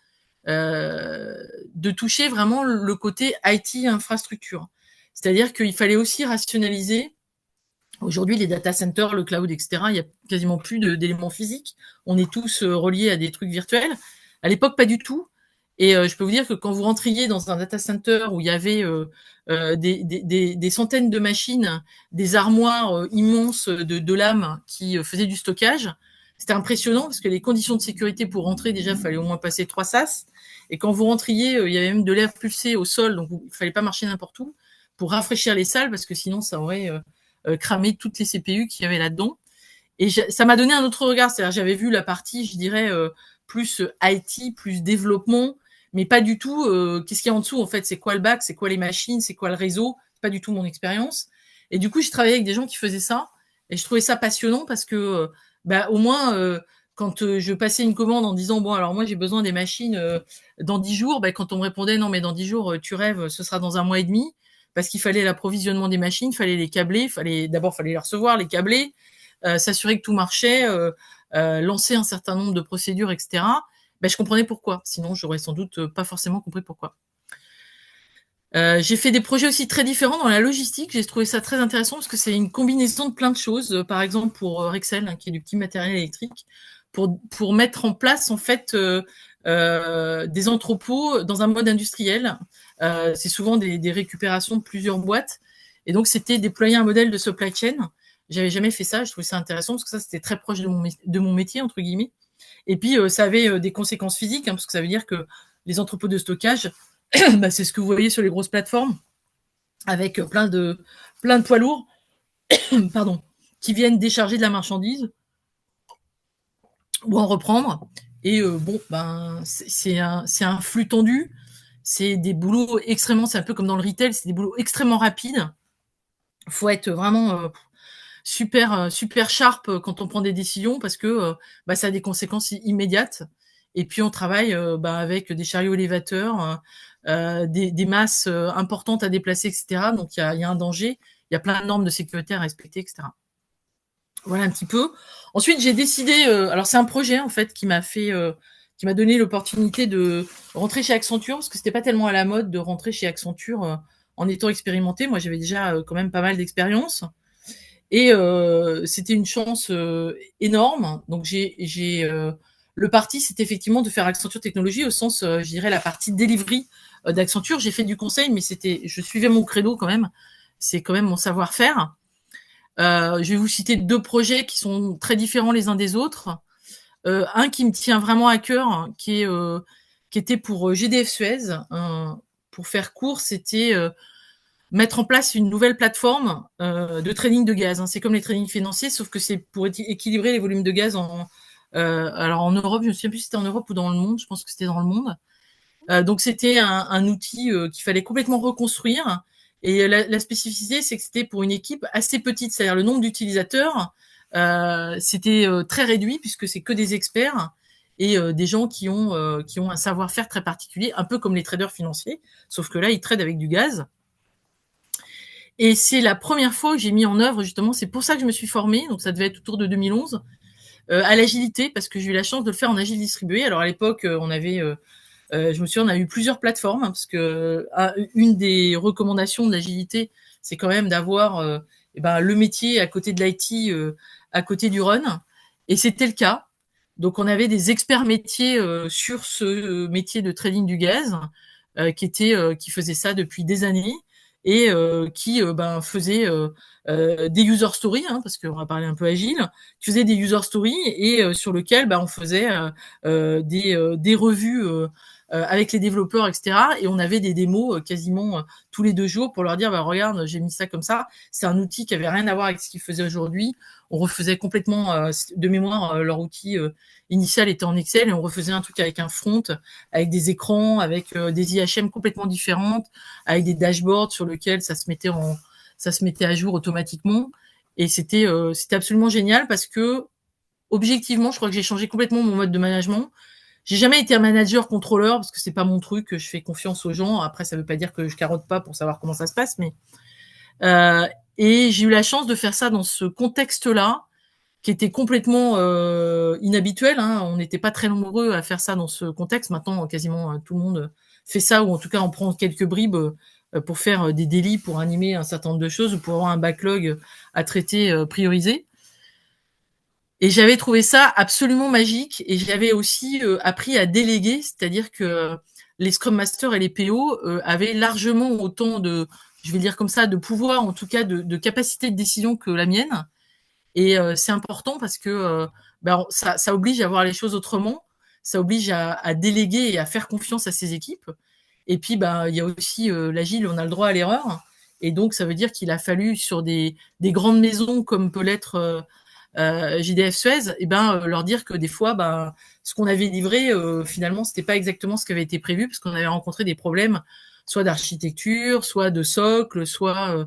de toucher vraiment le côté IT infrastructure. C'est-à-dire qu'il fallait aussi rationaliser. Aujourd'hui, les data centers, le cloud, etc., il y a quasiment plus d'éléments physiques. On est tous reliés à des trucs virtuels. À l'époque, pas du tout. Et je peux vous dire que quand vous rentriez dans un data center où il y avait des centaines de machines, des armoires immenses de lames qui faisaient du stockage, c'était impressionnant parce que les conditions de sécurité pour rentrer, déjà, il fallait au moins passer 3 sas. Et quand vous rentriez, il y avait même de l'air pulsé au sol, donc il fallait pas marcher n'importe où pour rafraîchir les salles parce que sinon ça aurait cramé toutes les CPU qu'il y avait là-dedans. Et ça m'a donné un autre regard, c'est-à-dire j'avais vu la partie, je dirais, plus IT, plus développement, mais pas du tout qu'est-ce qu'il y a en dessous en fait, c'est quoi le bac, c'est quoi les machines, c'est quoi le réseau, c'est pas du tout mon expérience. Et du coup, je travaillais avec des gens qui faisaient ça, et je trouvais ça passionnant parce que bah, au moins quand je passais une commande en disant bon alors moi j'ai besoin des machines dans 10 jours, bah, quand on me répondait non mais dans 10 jours tu rêves, ce sera dans un mois et demi, parce qu'il fallait l'approvisionnement des machines, fallait les câbler, fallait les recevoir, les câbler, s'assurer que tout marchait, lancer un certain nombre de procédures, etc. Ben, je comprenais pourquoi. Sinon, j'aurais sans doute pas forcément compris pourquoi. J'ai fait des projets aussi très différents dans la logistique. J'ai trouvé ça très intéressant parce que c'est une combinaison de plein de choses. Par exemple, pour Rexel, hein, qui est du petit matériel électrique, pour mettre en place en fait des entrepôts dans un mode industriel. C'est souvent des récupérations de plusieurs boîtes. Et donc, c'était déployer un modèle de supply chain. J'avais jamais fait ça. Je trouvais ça intéressant parce que ça, c'était très proche de mon métier, entre guillemets. Et puis, ça avait des conséquences physiques, hein, parce que ça veut dire que les entrepôts de stockage, bah, c'est ce que vous voyez sur les grosses plateformes, avec plein de poids lourds, pardon, qui viennent décharger de la marchandise ou en reprendre. Et bon, ben, c'est un flux tendu. C'est des boulots extrêmement, c'est un peu comme dans le retail, c'est des boulots extrêmement rapides. Faut être vraiment super sharp quand on prend des décisions parce que bah, ça a des conséquences immédiates. Et puis on travaille bah, avec des chariots élévateurs, des masses importantes à déplacer, etc. Donc il y a un danger, il y a plein de normes de sécurité à respecter, etc. Voilà un petit peu. Ensuite, j'ai décidé. Alors c'est un projet en fait qui m'a donné l'opportunité de rentrer chez Accenture parce que c'était pas tellement à la mode de rentrer chez Accenture en étant expérimenté. Moi, j'avais déjà quand même pas mal d'expérience. Et c'était une chance énorme. Donc le parti, c'était effectivement de faire Accenture Technologies au sens, je dirais, la partie delivery d'Accenture. J'ai fait du conseil, mais je suivais mon credo quand même. C'est quand même mon savoir-faire. Je vais vous citer deux projets qui sont très différents les uns des autres. Un qui me tient vraiment à cœur, qui était pour GDF Suez. Pour faire court, c'était mettre en place une nouvelle plateforme de trading de gaz. Hein. C'est comme les tradings financiers, sauf que c'est pour équilibrer les volumes de gaz Alors en Europe, je ne sais plus si c'était en Europe ou dans le monde. Je pense que c'était dans le monde. Donc c'était un outil qu'il fallait complètement reconstruire. Et la spécificité, c'est que c'était pour une équipe assez petite, c'est-à-dire le nombre d'utilisateurs, c'était très réduit puisque c'est que des experts et des gens qui ont un savoir-faire très particulier, un peu comme les traders financiers, sauf que là, ils tradent avec du gaz. Et c'est la première fois que j'ai mis en œuvre, justement, c'est pour ça que je me suis formée, donc ça devait être autour de 2011, à l'agilité, parce que j'ai eu la chance de le faire en agile distribué. Alors à l'époque, on avait je me souviens, on a eu plusieurs plateformes, hein, parce que une des recommandations de l'agilité, c'est quand même d'avoir le métier à côté de l'IT, à côté du run. Et c'était le cas. Donc on avait des experts métiers sur ce métier de trading du gaz, qui faisaient ça depuis des années et qui faisaient des user stories, hein, parce qu'on va parler un peu agile, qui faisaient des user stories et sur lequel on faisait des revues avec les développeurs, etc. Et on avait des démos quasiment tous les 2 jours pour leur dire, regarde, j'ai mis ça comme ça. C'est un outil qui avait rien à voir avec ce qu'ils faisaient aujourd'hui. On refaisait complètement de mémoire leur outil initial était en Excel et on refaisait un truc avec un front, avec des écrans, avec des IHM complètement différentes, avec des dashboards sur lesquels ça se mettait à jour automatiquement. Et c'était absolument génial parce que objectivement, je crois que j'ai changé complètement mon mode de management. J'ai jamais été un manager contrôleur parce que c'est pas mon truc, que je fais confiance aux gens. Après, ça veut pas dire que je carotte pas pour savoir comment ça se passe, mais et j'ai eu la chance de faire ça dans ce contexte-là, qui était complètement inhabituel. Hein. On n'était pas très nombreux à faire ça dans ce contexte. Maintenant, quasiment tout le monde fait ça, ou en tout cas, on prend quelques bribes pour faire des délits, pour animer un certain nombre de choses, ou pour avoir un backlog à traiter priorisé. Et j'avais trouvé ça absolument magique. Et j'avais aussi appris à déléguer, c'est-à-dire que les Scrum Masters et les PO avaient largement autant de, je vais dire comme ça, de pouvoir, en tout cas de capacité de décision que la mienne. Et c'est important parce que ça oblige à voir les choses autrement, ça oblige à déléguer et à faire confiance à ses équipes. Et puis, il y a aussi l'agile, on a le droit à l'erreur. Et donc, ça veut dire qu'il a fallu sur des grandes maisons comme peut l'être JDF Suez, leur dire que des fois, ce qu'on avait livré, finalement, c'était pas exactement ce qui avait été prévu, parce qu'on avait rencontré des problèmes, soit d'architecture, soit de socle, soit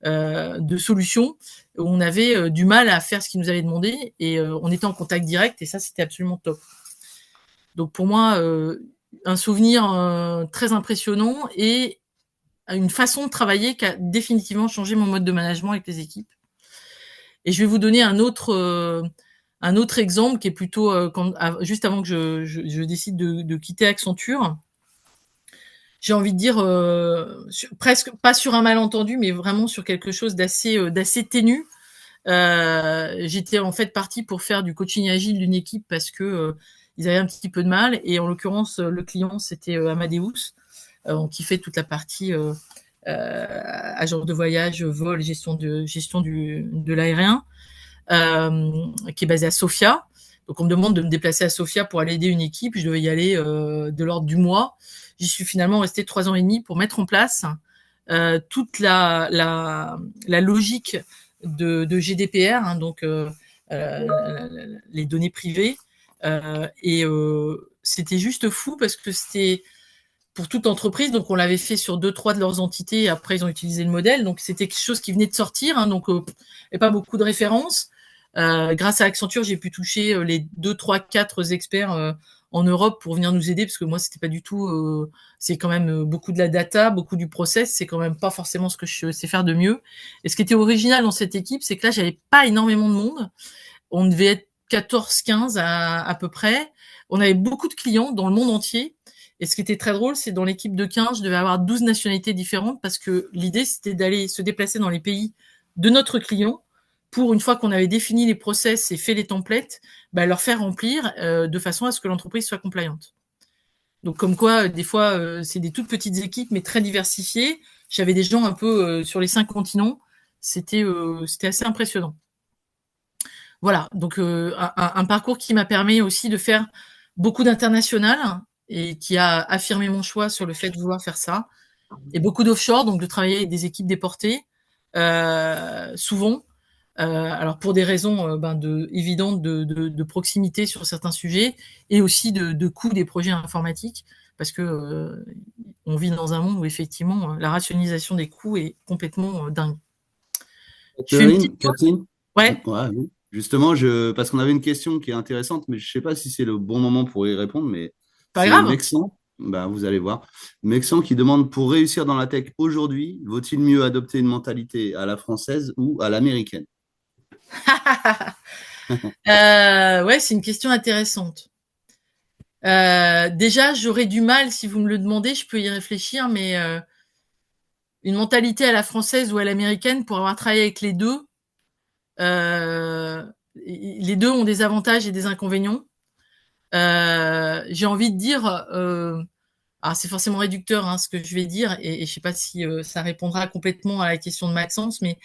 de solutions, où on avait du mal à faire ce qu'ils nous avaient demandé, et on était en contact direct, et ça, c'était absolument top. Donc pour moi, un souvenir très impressionnant et une façon de travailler qui a définitivement changé mon mode de management avec les équipes. Et je vais vous donner un autre exemple qui est plutôt juste avant que je décide de quitter Accenture. J'ai envie de dire presque pas sur un malentendu, mais vraiment sur quelque chose d'assez ténu. J'étais en fait partie pour faire du coaching agile d'une équipe parce que ils avaient un petit peu de mal, et en l'occurrence le client c'était Amadeus, qui fait toute la partie agence de voyage, vol, gestion de l'aérien, qui est basé à Sofia. Donc on me demande de me déplacer à Sofia pour aller aider une équipe. Je devais y aller de l'ordre du mois. J'y suis finalement restée 3 ans et demi pour mettre en place toute la logique de GDPR, hein, donc les données privées. Et c'était juste fou parce que c'était pour toute entreprise, donc on l'avait fait sur 2-3 de leurs entités, et après ils ont utilisé le modèle, donc c'était quelque chose qui venait de sortir, hein, donc et pas beaucoup de références. Grâce à Accenture, j'ai pu toucher les 2, 3, 4 experts en Europe pour venir nous aider, parce que moi c'était pas du tout, c'est quand même beaucoup de la data, beaucoup du process, c'est quand même pas forcément ce que je sais faire de mieux. Et ce qui était original dans cette équipe, c'est que là j'avais pas énormément de monde, on devait être 14-15 à peu près, on avait beaucoup de clients dans le monde entier. Et ce qui était très drôle, c'est dans l'équipe de 15, je devais avoir 12 nationalités différentes, parce que l'idée, c'était d'aller se déplacer dans les pays de notre client pour, une fois qu'on avait défini les process et fait les templates, leur faire remplir de façon à ce que l'entreprise soit compliante. Donc comme quoi, des fois, c'est des toutes petites équipes, mais très diversifiées. J'avais des gens un peu sur les 5 continents. C'était assez impressionnant. Voilà, donc un parcours qui m'a permis aussi de faire beaucoup d'international, et qui a affirmé mon choix sur le fait de vouloir faire ça. Et beaucoup d'offshore, donc de travailler avec des équipes déportées, souvent, Alors pour des raisons évidentes de proximité sur certains sujets et aussi de coût des projets informatiques, parce que on vit dans un monde où effectivement la rationalisation des coûts est complètement dingue. Je fais une petite pause.
Catherine,
Ouais,
ouais, oui. Justement, parce qu'on avait une question qui est intéressante, mais je ne sais pas si c'est le bon moment pour y répondre, mais
pas
c'est
grave.
Mexan, bah, vous allez voir. Mexan qui demande pour réussir dans la tech aujourd'hui, vaut-il mieux adopter une mentalité à la française ou à l'américaine?
Ouais, c'est une question intéressante. Déjà, j'aurais du mal, si vous me le demandez, je peux y réfléchir, mais une mentalité à la française ou à l'américaine, pour avoir travaillé avec euh, les deux ont des avantages et des inconvénients. J'ai envie de dire, alors c'est forcément réducteur ce que je vais dire, et je sais pas si ça répondra complètement à la question de Maxence, mais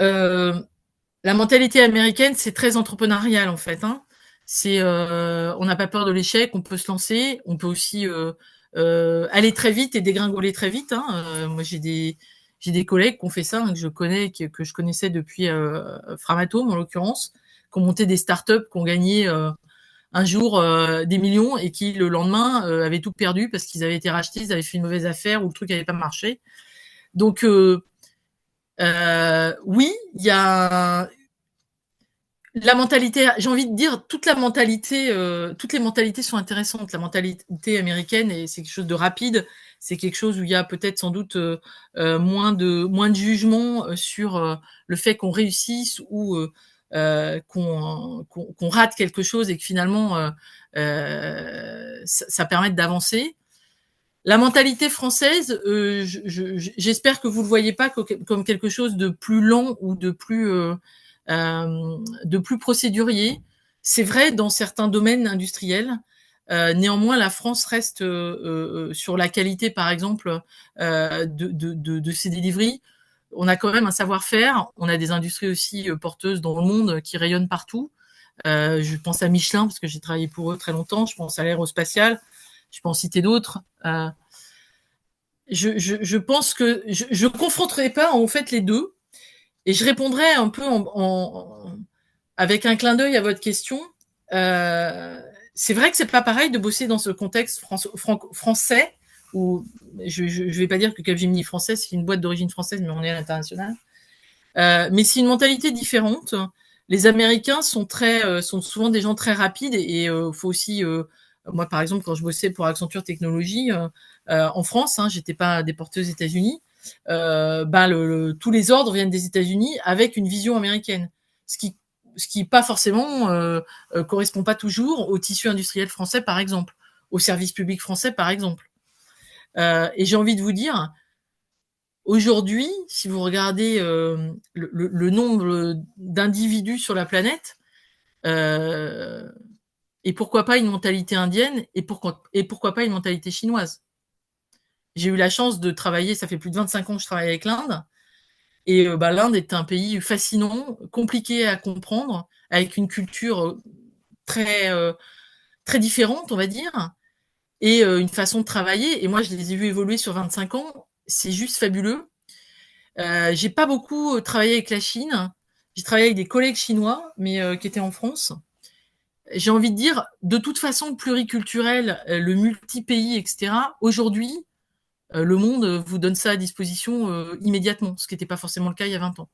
euh, la mentalité américaine, c'est très entrepreneurial en fait. C'est, on n'a pas peur de l'échec, on peut se lancer, on peut aussi aller très vite et dégringoler très vite. Moi, j'ai des collègues qui ont fait ça, que je connais, que je connaissais depuis Framatome en l'occurrence, qui ont monté des startups, qui ont gagné un jour des millions et qui le lendemain avaient tout perdu parce qu'ils avaient été rachetés, ils avaient fait une mauvaise affaire ou le truc n'avait pas marché. Donc oui, il y a la mentalité, j'ai envie de dire, toutes les mentalités sont intéressantes. La mentalité américaine, et c'est quelque chose de rapide, c'est quelque chose où il y a peut-être sans doute moins de jugement sur le fait qu'on réussisse ou qu'on rate quelque chose et que finalement ça permette d'avancer. La mentalité française, j'espère que vous le voyez pas comme quelque chose de plus lent ou de plus procédurier. C'est vrai dans certains domaines industriels. Néanmoins, la France reste sur la qualité, par exemple, de ses deliveries. On a quand même un savoir-faire. On a des industries aussi porteuses dans le monde qui rayonnent partout. Je pense à Michelin parce que j'ai travaillé pour eux très longtemps. Je pense à l'aérospatiale. Je peux en citer d'autres. Je pense que je confronterai pas en fait les deux et je répondrai un peu avec un clin d'œil à votre question. Euh, c'est vrai que c'est pas pareil de bosser dans ce contexte français où je vais pas dire que Capgemini est français, c'est une boîte d'origine française, mais on est à l'international. Mais c'est une mentalité différente. Les Américains sont souvent des gens très rapides et faut aussi moi par exemple quand je bossais pour Accenture Technologies en France, j'étais pas déportée aux États-Unis. Tous les ordres viennent des États-Unis avec une vision américaine, ce qui pas forcément correspond pas toujours au tissu industriel français par exemple, au service public français par exemple. Et j'ai envie de vous dire, aujourd'hui, si vous regardez le nombre d'individus sur la planète, euh, et pourquoi pas une mentalité indienne, et pourquoi pas une mentalité chinoise. J'ai eu la chance de travailler, ça fait plus de 25 ans que je travaille avec l'Inde, et l'Inde est un pays fascinant, compliqué à comprendre, avec une culture très, très différente, on va dire, et une façon de travailler. Et moi, je les ai vus évoluer sur 25 ans, c'est juste fabuleux. J'ai pas beaucoup travaillé avec la Chine. J'ai travaillé avec des collègues chinois, mais qui étaient en France. J'ai envie de dire, de toute façon, le pluriculturel, le multi-pays, etc. Aujourd'hui, le monde vous donne ça à disposition immédiatement, ce qui n'était pas forcément le cas il y a 20 ans.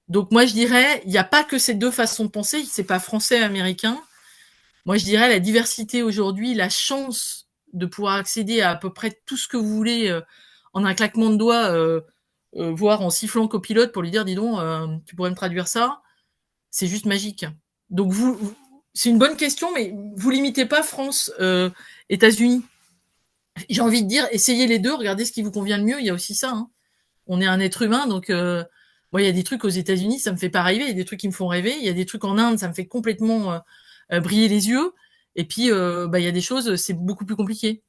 Donc moi, je dirais, il n'y a pas que ces deux façons de penser. C'est pas français, américain. Moi, je dirais la diversité aujourd'hui, la chance de pouvoir accéder à peu près tout ce que vous voulez en un claquement de doigts. Voire en sifflant copilote pour lui dire, dis donc, tu pourrais me traduire ça, c'est juste magique. Donc c'est une bonne question, mais vous limitez pas France, États-Unis. J'ai envie de dire, essayez les deux, regardez ce qui vous convient le mieux. Il y a aussi ça. On est un être humain, donc il y a des trucs aux États-Unis, ça me fait pas rêver. Il y a des trucs qui me font rêver. Il y a des trucs en Inde, ça me fait complètement briller les yeux. Et puis il y a des choses, c'est beaucoup plus compliqué.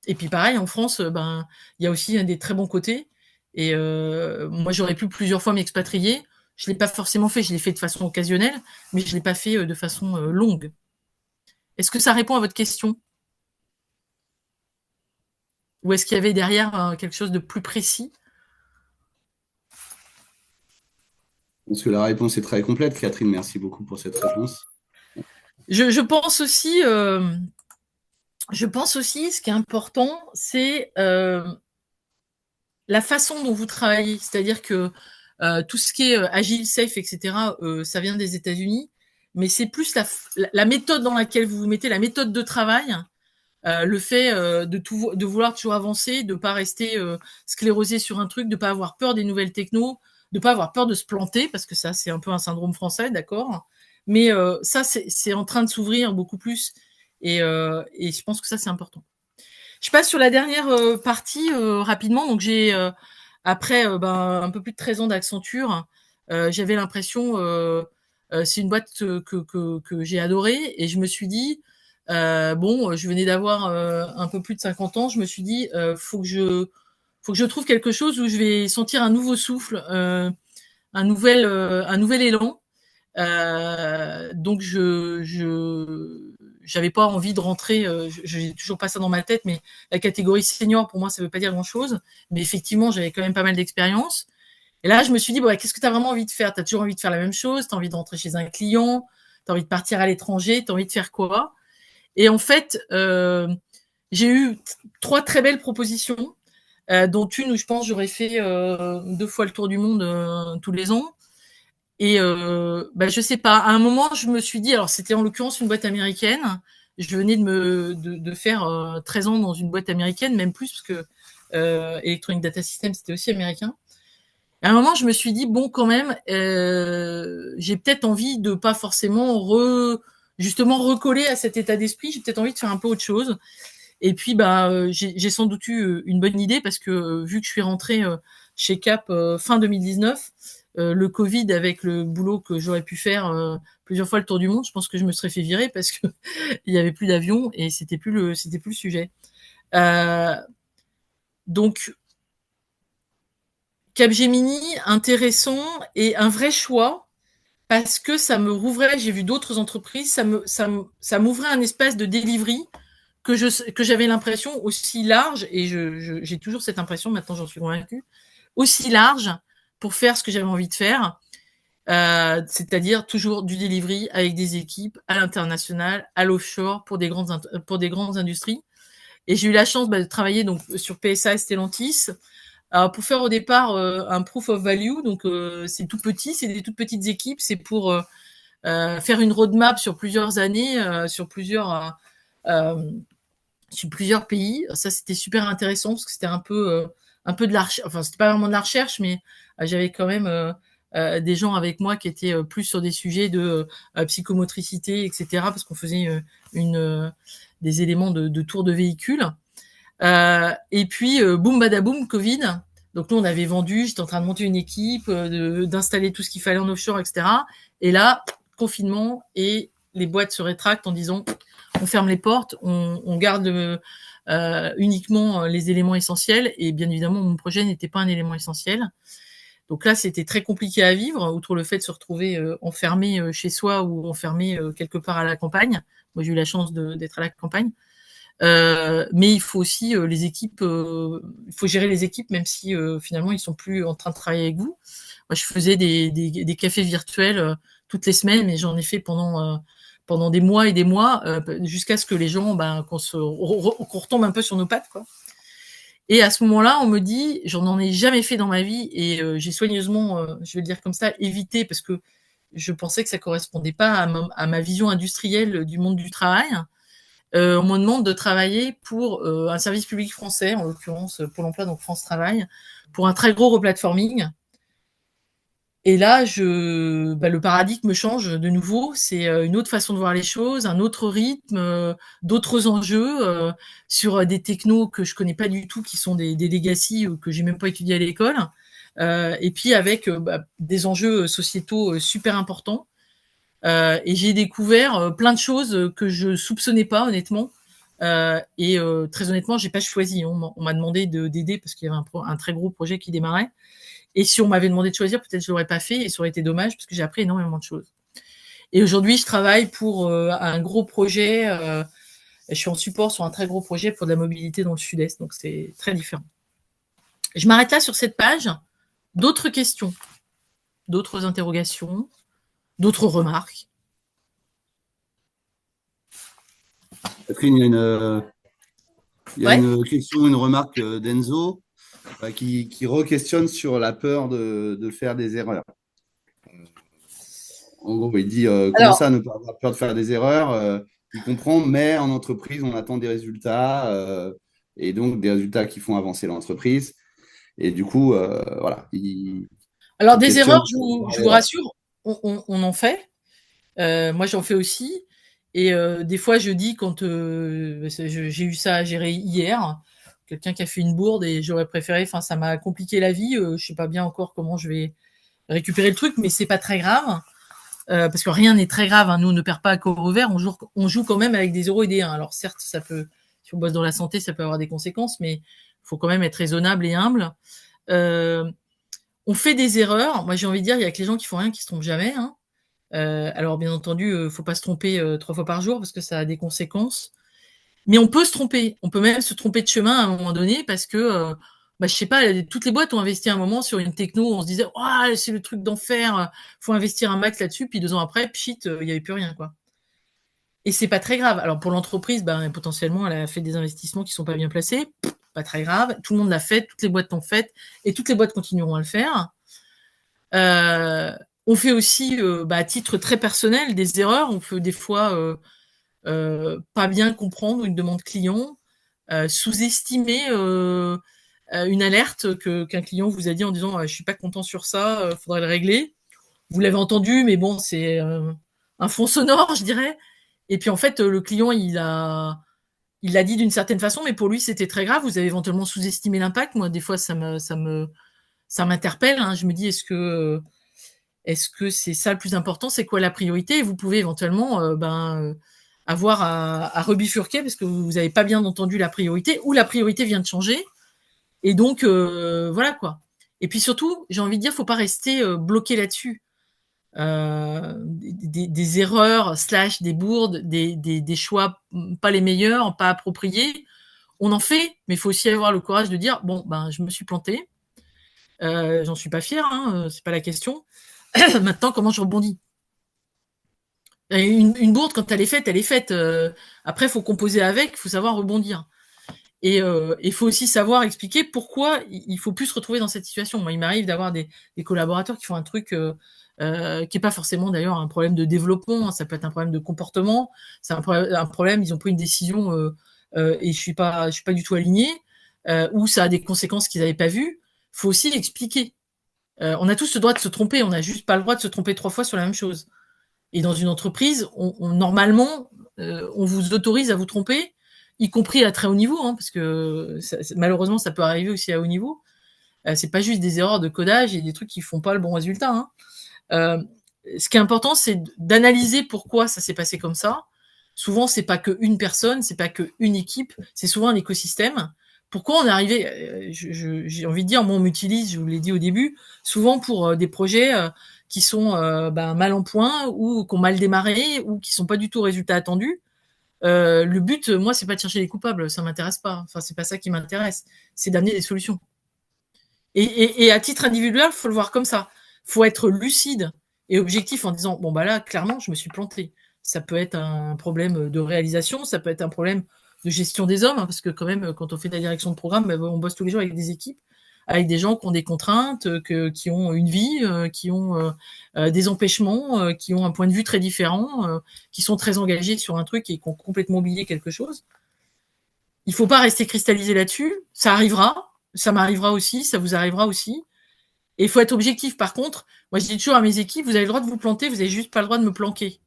Et puis pareil, en France, il y a aussi des très bons côtés. Et moi, j'aurais pu plusieurs fois m'expatrier. Je l'ai pas forcément fait, je l'ai fait de façon occasionnelle, mais je l'ai pas fait de façon longue. Est-ce que ça répond à votre question? Ou est-ce qu'il y avait derrière quelque chose de plus précis?
pense que la réponse est très complète. Catherine, merci beaucoup pour cette réponse.
Je pense aussi, ce qui est important, c'est la façon dont vous travaillez. C'est-à-dire que tout ce qui est agile, safe, etc., ça vient des États-Unis, mais c'est plus la méthode dans laquelle vous vous mettez, la méthode de travail, le fait de vouloir toujours avancer, de pas rester sclérosé sur un truc, de pas avoir peur des nouvelles technos, de pas avoir peur de se planter, parce que ça, c'est un peu un syndrome français, d'accord. Mais ça, c'est en train de s'ouvrir beaucoup plus, et je pense que ça, c'est important. Je passe sur la dernière partie rapidement. Donc j'ai après un peu plus de 13 ans d'Accenture, j'avais l'impression c'est une boîte que j'ai adorée, et je me suis dit bon, je venais d'avoir un peu plus de 50 ans, je me suis dit faut que je trouve quelque chose où je vais sentir un nouveau souffle, un nouvel élan. Donc j'avais pas envie de rentrer, j'ai toujours pas ça dans ma tête, mais la catégorie senior pour moi ça veut pas dire grand chose. Mais effectivement j'avais quand même pas mal d'expérience. Et là je me suis dit bon, qu'est-ce que tu as vraiment envie de faire? Tu as toujours envie de faire la même chose? Tu as envie de rentrer chez un client? Tu as envie de partir à l'étranger? Tu as envie de faire quoi? Et en fait j'ai eu 3 très belles propositions, dont une où je pense j'aurais fait 2 fois le tour du monde tous les ans. Et je sais pas. À un moment, je me suis dit, alors c'était en l'occurrence une boîte américaine. Je venais de faire 13 ans dans une boîte américaine, même plus parce que Electronic Data System c'était aussi américain. À un moment, je me suis dit bon, quand même, j'ai peut-être envie de pas forcément justement recoller à cet état d'esprit. J'ai peut-être envie de faire un peu autre chose. Et puis j'ai sans doute eu une bonne idée parce que vu que je suis rentrée chez Cap fin 2019, le Covid avec le boulot que j'aurais pu faire plusieurs fois le tour du monde, je pense que je me serais fait virer parce que il y avait plus d'avion et c'était plus le sujet. Euh, donc Capgemini, intéressant et un vrai choix parce que ça me rouvrait. J'ai vu d'autres entreprises, ça m'ouvrait un espace de delivery que j'avais l'impression aussi large, et j'ai toujours cette impression, maintenant j'en suis convaincue, aussi large pour faire ce que j'avais envie de faire, c'est-à-dire toujours du delivery avec des équipes à l'international, à l'offshore, pour des grandes industries. Et j'ai eu la chance de travailler donc sur PSA et Stellantis, pour faire au départ un proof of value. Donc c'est tout petit, c'est des toutes petites équipes, c'est pour faire une roadmap sur plusieurs années, euh, sur plusieurs pays. Ça, c'était super intéressant parce que c'était un peu de la recherche. Enfin, c'était pas vraiment de la recherche, mais j'avais quand même des gens avec moi qui étaient plus sur des sujets de psychomotricité, etc. Parce qu'on faisait des éléments de tour de véhicule. Et puis, boum badaboum, Covid. Donc nous, on avait vendu, j'étais en train de monter une équipe, d'installer tout ce qu'il fallait en offshore, etc. Et là, confinement, et les boîtes se rétractent en disant on ferme les portes, on garde uniquement les éléments essentiels. Et bien évidemment, mon projet n'était pas un élément essentiel. Donc là, c'était très compliqué à vivre, outre le fait de se retrouver enfermé chez soi ou enfermé quelque part à la campagne. Moi, j'ai eu la chance d'être à la campagne. Mais il faut aussi les équipes, il faut gérer les équipes, même si finalement ils sont plus en train de travailler avec vous. Moi, je faisais des cafés virtuels toutes les semaines, mais j'en ai fait pendant des mois et des mois, jusqu'à ce que les gens, qu'on retombe un peu sur nos pattes, quoi. Et à ce moment-là, on me dit, j'en ai jamais fait dans ma vie, et j'ai soigneusement, je vais le dire comme ça, évité, parce que je pensais que ça correspondait pas à ma vision industrielle du monde du travail. On me demande de travailler pour un service public français, en l'occurrence Pôle emploi, donc France Travail, pour un très gros replatforming. Et là, le paradigme change de nouveau. C'est une autre façon de voir les choses, un autre rythme, d'autres enjeux sur des technos que je connais pas du tout, qui sont des legacy que j'ai même pas étudié à l'école. Et puis avec des enjeux sociétaux super importants. Et j'ai découvert plein de choses que je soupçonnais pas, honnêtement. Et très honnêtement, j'ai pas choisi. On m'a demandé d'aider parce qu'il y avait un très gros projet qui démarrait. Et si on m'avait demandé de choisir, peut-être je l'aurais pas fait, et ça aurait été dommage parce que j'ai appris énormément de choses. Et aujourd'hui, je travaille pour un gros projet. Je suis en support sur un très gros projet pour de la mobilité dans le Sud-Est, donc c'est très différent. Je m'arrête là sur cette page. D'autres questions? d'autres interrogations, d'autres remarques?
Catherine, il y a
Ouais.
une question, une remarque d'Enzo qui re-questionne sur la peur de faire des erreurs. En gros, il dit comment
Alors,
ça, ne pas avoir peur de faire des erreurs il comprend, mais en entreprise, on attend des résultats et donc des résultats qui font avancer l'entreprise. Et du coup, voilà,
alors
il
des
questionne
erreurs,
sur la peur
je
de
vous
l'erreur.
rassure, on en fait. Moi, j'en fais aussi. Et des fois, je dis quand j'ai eu ça à gérer hier, quelqu'un qui a fait une bourde et j'aurais préféré, enfin, ça m'a compliqué la vie. Je sais pas bien encore comment je vais récupérer le truc, mais c'est pas très grave. Parce que rien n'est très grave. Hein. Nous, on ne perd pas à corps ouvert. On joue quand même avec des 0 et des 1. Alors certes, ça peut, si on bosse dans la santé, ça peut avoir des conséquences, mais il faut quand même être raisonnable et humble. Euh, on fait des erreurs. Moi, j'ai envie de dire, il y a que les gens qui font rien qui se trompent jamais. Hein. Alors bien entendu, faut pas se tromper 3 fois par jour parce que ça a des conséquences. Mais on peut se tromper. On peut même se tromper de chemin à un moment donné parce que, je sais pas, toutes les boîtes ont investi un moment sur une techno. On se disait, oh, c'est le truc d'enfer. Faut investir un max là-dessus. Puis 2 ans après, pchit, il y avait plus rien, quoi. Et c'est pas très grave. Alors pour l'entreprise, potentiellement, elle a fait des investissements qui sont pas bien placés. Pas très grave. Tout le monde l'a fait. Toutes les boîtes l'ont fait. Et toutes les boîtes continueront à le faire. Euh, on fait aussi, à titre très personnel, des erreurs. On peut des fois pas bien comprendre une demande client, sous-estimer une alerte qu'un client vous a dit en disant je suis pas content sur ça, faudrait le régler. Vous l'avez entendu, mais bon, c'est un fond sonore, je dirais. Et puis en fait, le client, il l'a dit d'une certaine façon, mais pour lui, c'était très grave. Vous avez éventuellement sous-estimé l'impact. Moi, des fois, ça m'interpelle. Hein. Je me dis, est-ce que c'est ça le plus important? C'est quoi la priorité? Et vous pouvez éventuellement avoir à rebifurquer parce que vous n'avez pas bien entendu la priorité ou la priorité vient de changer. Et donc, voilà quoi. Et puis surtout, j'ai envie de dire, faut pas rester bloqué là-dessus. Des erreurs, slash, des bourdes, des choix pas les meilleurs, pas appropriés. On en fait, mais il faut aussi avoir le courage de dire, bon, je me suis planté. J'en suis pas fier, hein, c'est pas la question. Maintenant, comment je rebondis? Une bourde, quand elle est faite, elle est faite. Après, il faut composer avec, il faut savoir rebondir. Et il faut aussi savoir expliquer pourquoi il faut plus se retrouver dans cette situation. Moi, il m'arrive d'avoir des collaborateurs qui font un truc qui est pas forcément d'ailleurs un problème de développement, hein, ça peut être un problème de comportement, c'est un problème, ils ont pris une décision et je suis pas du tout aligné, ou ça a des conséquences qu'ils n'avaient pas vues. Faut aussi expliquer. On a tous le droit de se tromper, on n'a juste pas le droit de se tromper 3 fois sur la même chose. Et dans une entreprise, normalement, on vous autorise à vous tromper, y compris à très haut niveau, hein, parce que malheureusement, ça peut arriver aussi à haut niveau. C'est pas juste des erreurs de codage et des trucs qui font pas le bon résultat. Hein. Euh, Ce qui est important, c'est d'analyser pourquoi ça s'est passé comme ça. Souvent, c'est pas qu'une personne, c'est pas qu'une équipe, c'est souvent un écosystème. Pourquoi on est arrivé j'ai envie de dire, moi, on m'utilise, je vous l'ai dit au début, souvent pour des projets qui sont mal en point ou qui ont mal démarré ou qui sont pas du tout au résultat attendu. Le but, moi, c'est pas de chercher les coupables, ça m'intéresse pas. Enfin, c'est pas ça qui m'intéresse, c'est d'amener des solutions. Et à titre individuel, faut le voir comme ça. Faut être lucide et objectif en disant bon là, clairement, je me suis planté. Ça peut être un problème de réalisation, ça peut être un problème de gestion des hommes, hein, parce que quand même, quand on fait de la direction de programme, on bosse tous les jours avec des équipes, avec des gens qui ont des contraintes, qui ont une vie, qui ont des empêchements, qui ont un point de vue très différent, qui sont très engagés sur un truc et qui ont complètement oublié quelque chose. Il faut pas rester cristallisé là-dessus. Ça arrivera, ça m'arrivera aussi, ça vous arrivera aussi. Et il faut être objectif. Par contre, moi je dis toujours à mes équipes, vous avez le droit de vous planter, vous avez juste pas le droit de me planquer.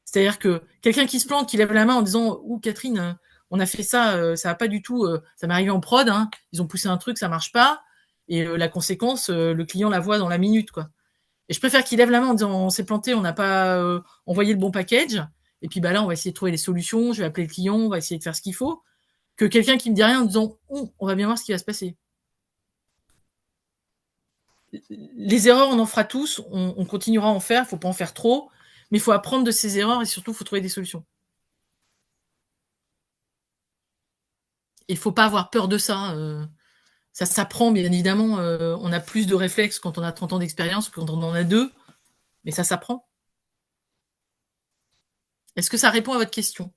C'est-à-dire que quelqu'un qui se plante, qui lève la main en disant ouh Catherine, on a fait ça, ça va pas du tout, ça m'est arrivé en prod, hein, ils ont poussé un truc, ça marche pas, et la conséquence, le client la voit dans la minute, quoi. Et je préfère qu'il lève la main en disant on s'est planté, on n'a pas envoyé le bon package, et puis là on va essayer de trouver les solutions, je vais appeler le client, on va essayer de faire ce qu'il faut, que quelqu'un qui me dit rien en disant on va bien voir ce qui va se passer. Les erreurs, on en fera tous, on continuera à en faire, il ne faut pas en faire trop, mais il faut apprendre de ces erreurs et surtout, il faut trouver des solutions. Il ne faut pas avoir peur de ça. Ça s'apprend, bien évidemment. On a plus de réflexes quand on a 30 ans d'expérience que quand on en a 2, mais ça s'apprend. Est-ce que ça répond à votre question?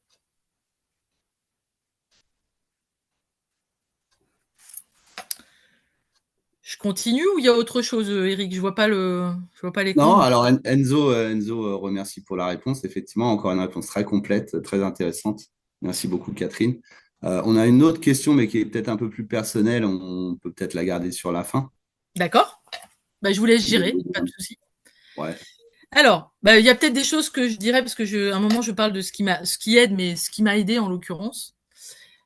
Je continue ou il y a autre chose, Eric? Je vois pas
Non,
l'écran.
alors Enzo remercie pour la réponse. Effectivement, encore une réponse très complète, très intéressante. Merci beaucoup, Catherine. On a une autre question, mais qui est peut-être un peu plus personnelle. On peut peut-être la garder sur la fin.
D'accord. Bah, je vous laisse gérer, pas de souci.
Ouais.
Alors, bah, il y a peut-être des choses que je dirais parce que à un moment je parle de ce qui aide, mais ce qui m'a aidé en l'occurrence.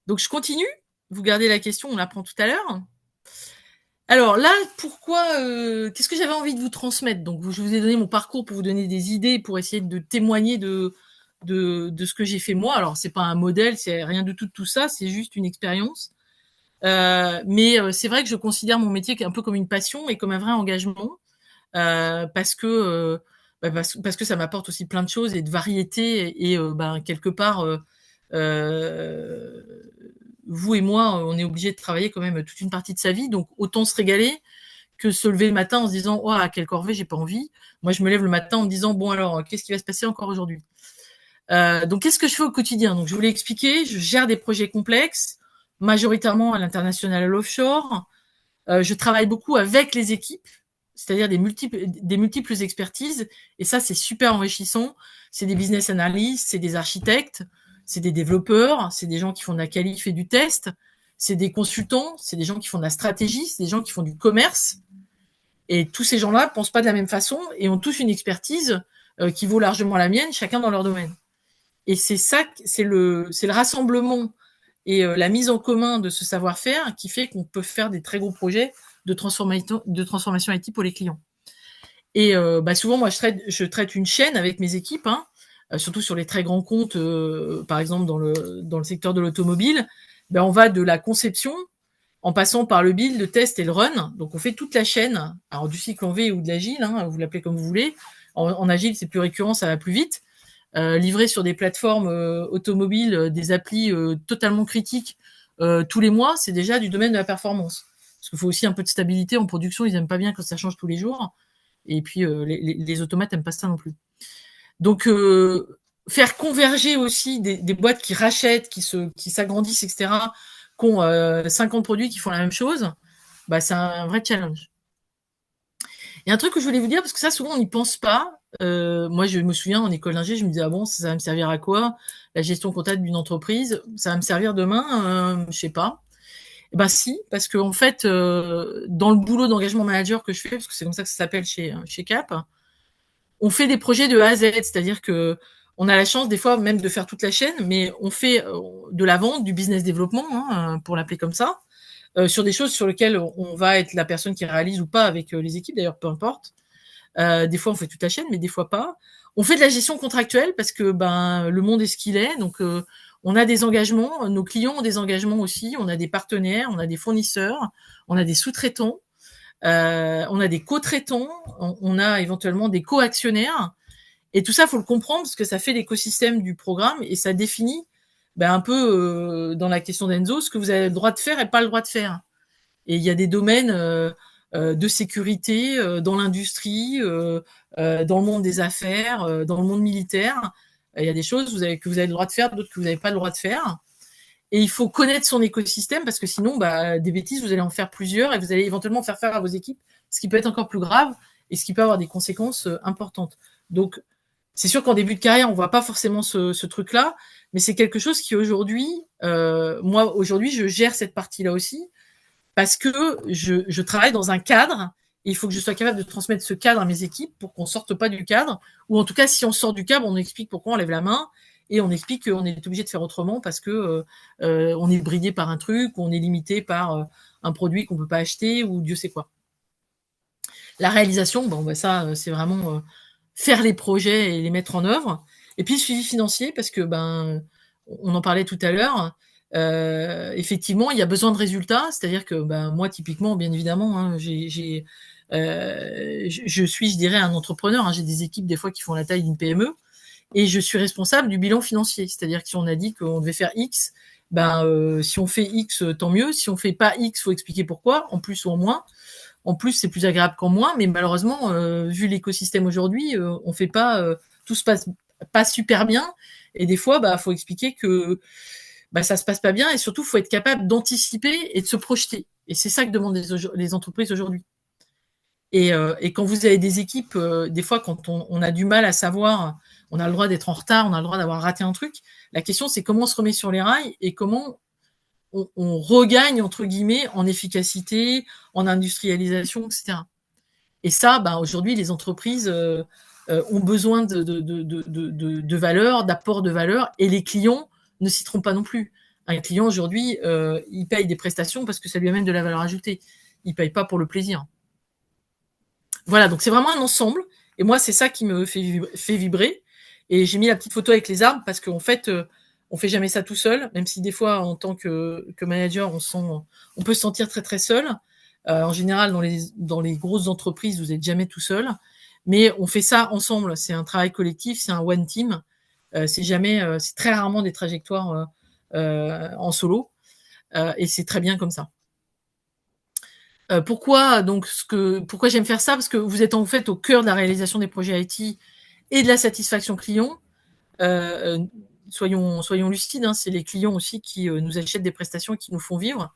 Donc je continue. Vous gardez la question, on la prend tout à l'heure. Alors là, qu'est-ce que j'avais envie de vous transmettre? Donc je vous ai donné mon parcours pour vous donner des idées, pour essayer de témoigner de ce que j'ai fait moi. Alors c'est pas un modèle, c'est rien de tout ça, c'est juste une expérience. Mais c'est vrai que je considère mon métier un peu comme une passion et comme un vrai engagement, parce que parce que ça m'apporte aussi plein de choses et de variété et quelque part euh, vous et moi, on est obligé de travailler quand même toute une partie de sa vie, donc autant se régaler que se lever le matin en se disant oh quelle corvée, j'ai pas envie. Moi je me lève le matin en me disant bon alors qu'est-ce qui va se passer encore aujourd'hui. Donc qu'est-ce que je fais au quotidien? Donc je vous l'ai expliqué, je gère des projets complexes, majoritairement à l'international à l'offshore. Je travaille beaucoup avec les équipes, c'est-à-dire des multiples expertises, et ça c'est super enrichissant. C'est des business analysts, c'est des architectes, c'est des développeurs, c'est des gens qui font de la qualif et du test, c'est des consultants, c'est des gens qui font de la stratégie, c'est des gens qui font du commerce, et tous ces gens-là pensent pas de la même façon et ont tous une expertise qui vaut largement la mienne, chacun dans leur domaine. Et c'est ça, c'est le rassemblement et la mise en commun de ce savoir-faire qui fait qu'on peut faire des très gros projets de transformation IT pour les clients. Et souvent, moi, je traite une chaîne avec mes équipes, hein, surtout sur les très grands comptes, par exemple dans le secteur de l'automobile. On va de la conception en passant par le build, le test et le run. Donc, on fait toute la chaîne, alors du cycle en V ou de l'agile, hein, vous l'appelez comme vous voulez. En agile, c'est plus récurrent, ça va plus vite. Livrer sur des plateformes automobiles des applis totalement critiques tous les mois, c'est déjà du domaine de la performance. Parce qu'il faut aussi un peu de stabilité en production, ils n'aiment pas bien quand ça change tous les jours. Et puis les automates n'aiment pas ça non plus. Donc faire converger aussi des boîtes qui rachètent, qui s'agrandissent, etc., qui ont 50 produits qui font la même chose, c'est un vrai challenge. Il y a un truc que je voulais vous dire, parce que ça, souvent, on n'y pense pas. Moi, je me souviens, en école d'ingé, je me disais, ah bon, ça va me servir à quoi? La gestion comptable d'une entreprise, ça va me servir demain? Je sais pas. Si, parce que en fait, dans le boulot d'engagement manager que je fais, parce que c'est comme ça que ça s'appelle chez Cap, on fait des projets de A à Z, c'est-à-dire que on a la chance des fois même de faire toute la chaîne, mais on fait de la vente, du business développement, hein, pour l'appeler comme ça, sur des choses sur lesquelles on va être la personne qui réalise ou pas avec les équipes, d'ailleurs, peu importe. Des fois, on fait toute la chaîne, mais des fois pas. On fait de la gestion contractuelle parce que le monde est ce qu'il est. Donc, on a des engagements. Nos clients ont des engagements aussi. On a des partenaires, on a des fournisseurs, on a des sous-traitants, on a des co-traitants, on a éventuellement des co-actionnaires. Et tout ça, faut le comprendre parce que ça fait l'écosystème du programme et ça définit un peu dans la question d'Enzo ce que vous avez le droit de faire et pas le droit de faire. Et il y a des domaines de sécurité dans l'industrie, dans le monde des affaires, dans le monde militaire. Il y a des choses que vous avez le droit de faire, d'autres que vous n'avez pas le droit de faire. Et il faut connaître son écosystème parce que sinon, des bêtises, vous allez en faire plusieurs et vous allez éventuellement faire faire à vos équipes, ce qui peut être encore plus grave et ce qui peut avoir des conséquences importantes. Donc, c'est sûr qu'en début de carrière, on voit pas forcément ce truc-là, mais c'est quelque chose qui aujourd'hui, moi aujourd'hui, je gère cette partie-là aussi parce que je travaille dans un cadre et il faut que je sois capable de transmettre ce cadre à mes équipes pour qu'on sorte pas du cadre, ou en tout cas, si on sort du cadre, on explique pourquoi on lève la main et on explique qu'on est obligé de faire autrement parce que on est bridé par un truc, ou on est limité par un produit qu'on peut pas acheter ou Dieu sait quoi. La réalisation, ça, c'est vraiment faire les projets et les mettre en œuvre. Et puis le suivi financier, parce que on en parlait tout à l'heure. Effectivement, il y a besoin de résultats, c'est-à-dire que moi, typiquement, bien évidemment, hein, je suis, je dirais, un entrepreneur. Hein, j'ai des équipes des fois qui font la taille d'une PME, et je suis responsable du bilan financier, c'est-à-dire que si on a dit qu'on devait faire X si on fait X, tant mieux. Si on fait pas X, faut expliquer pourquoi, en plus ou en moins. En plus, c'est plus agréable qu'en moins, mais malheureusement, vu l'écosystème aujourd'hui, on fait pas, tout se passe pas super bien. Et des fois, faut expliquer que ça se passe pas bien, et surtout, faut être capable d'anticiper et de se projeter. Et c'est ça que demandent les entreprises aujourd'hui. Et quand vous avez des équipes, des fois, quand on a du mal à savoir, on a le droit d'être en retard, on a le droit d'avoir raté un truc. La question, c'est comment on se remet sur les rails et comment on regagne, entre guillemets, en efficacité, en industrialisation, etc. Et ça, aujourd'hui, les entreprises ont besoin de valeur, d'apport de valeur, et les clients ne s'y trompent pas non plus. Un client, aujourd'hui, il paye des prestations parce que ça lui amène de la valeur ajoutée. Il paye pas pour le plaisir. Voilà, donc c'est vraiment un ensemble. Et moi, c'est ça qui me fait vibrer. Et j'ai mis la petite photo avec les arbres parce qu'en fait, on fait jamais ça tout seul, même si des fois, en tant que manager, on peut se sentir très très seul. En général, dans les grosses entreprises, vous n'êtes jamais tout seul. Mais on fait ça ensemble. C'est un travail collectif, c'est un one team. C'est très rarement des trajectoires en solo. Et c'est très bien comme ça. Pourquoi j'aime faire ça? Parce que vous êtes en fait au cœur de la réalisation des projets IT et de la satisfaction client. Euh, soyons lucides, hein, c'est les clients aussi qui nous achètent des prestations et qui nous font vivre.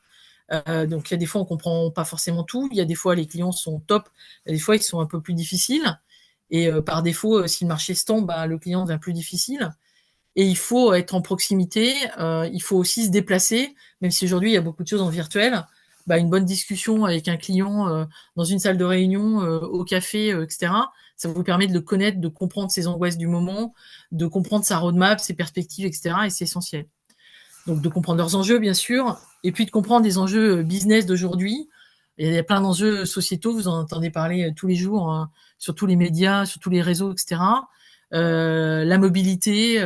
Donc il y a des fois on comprend pas forcément tout, il y a des fois les clients sont top, il y a des fois ils sont un peu plus difficiles. Et par défaut, si le marché se tend, le client devient plus difficile. Et il faut être en proximité, il faut aussi se déplacer, même si aujourd'hui il y a beaucoup de choses en virtuel. Une bonne discussion avec un client dans une salle de réunion, au café, etc. Ça vous permet de le connaître, de comprendre ses angoisses du moment, de comprendre sa roadmap, ses perspectives, etc. Et c'est essentiel. Donc de comprendre leurs enjeux, bien sûr, et puis de comprendre les enjeux business d'aujourd'hui. Il y a plein d'enjeux sociétaux, vous en entendez parler tous les jours, hein, sur tous les médias, sur tous les réseaux, etc. La mobilité,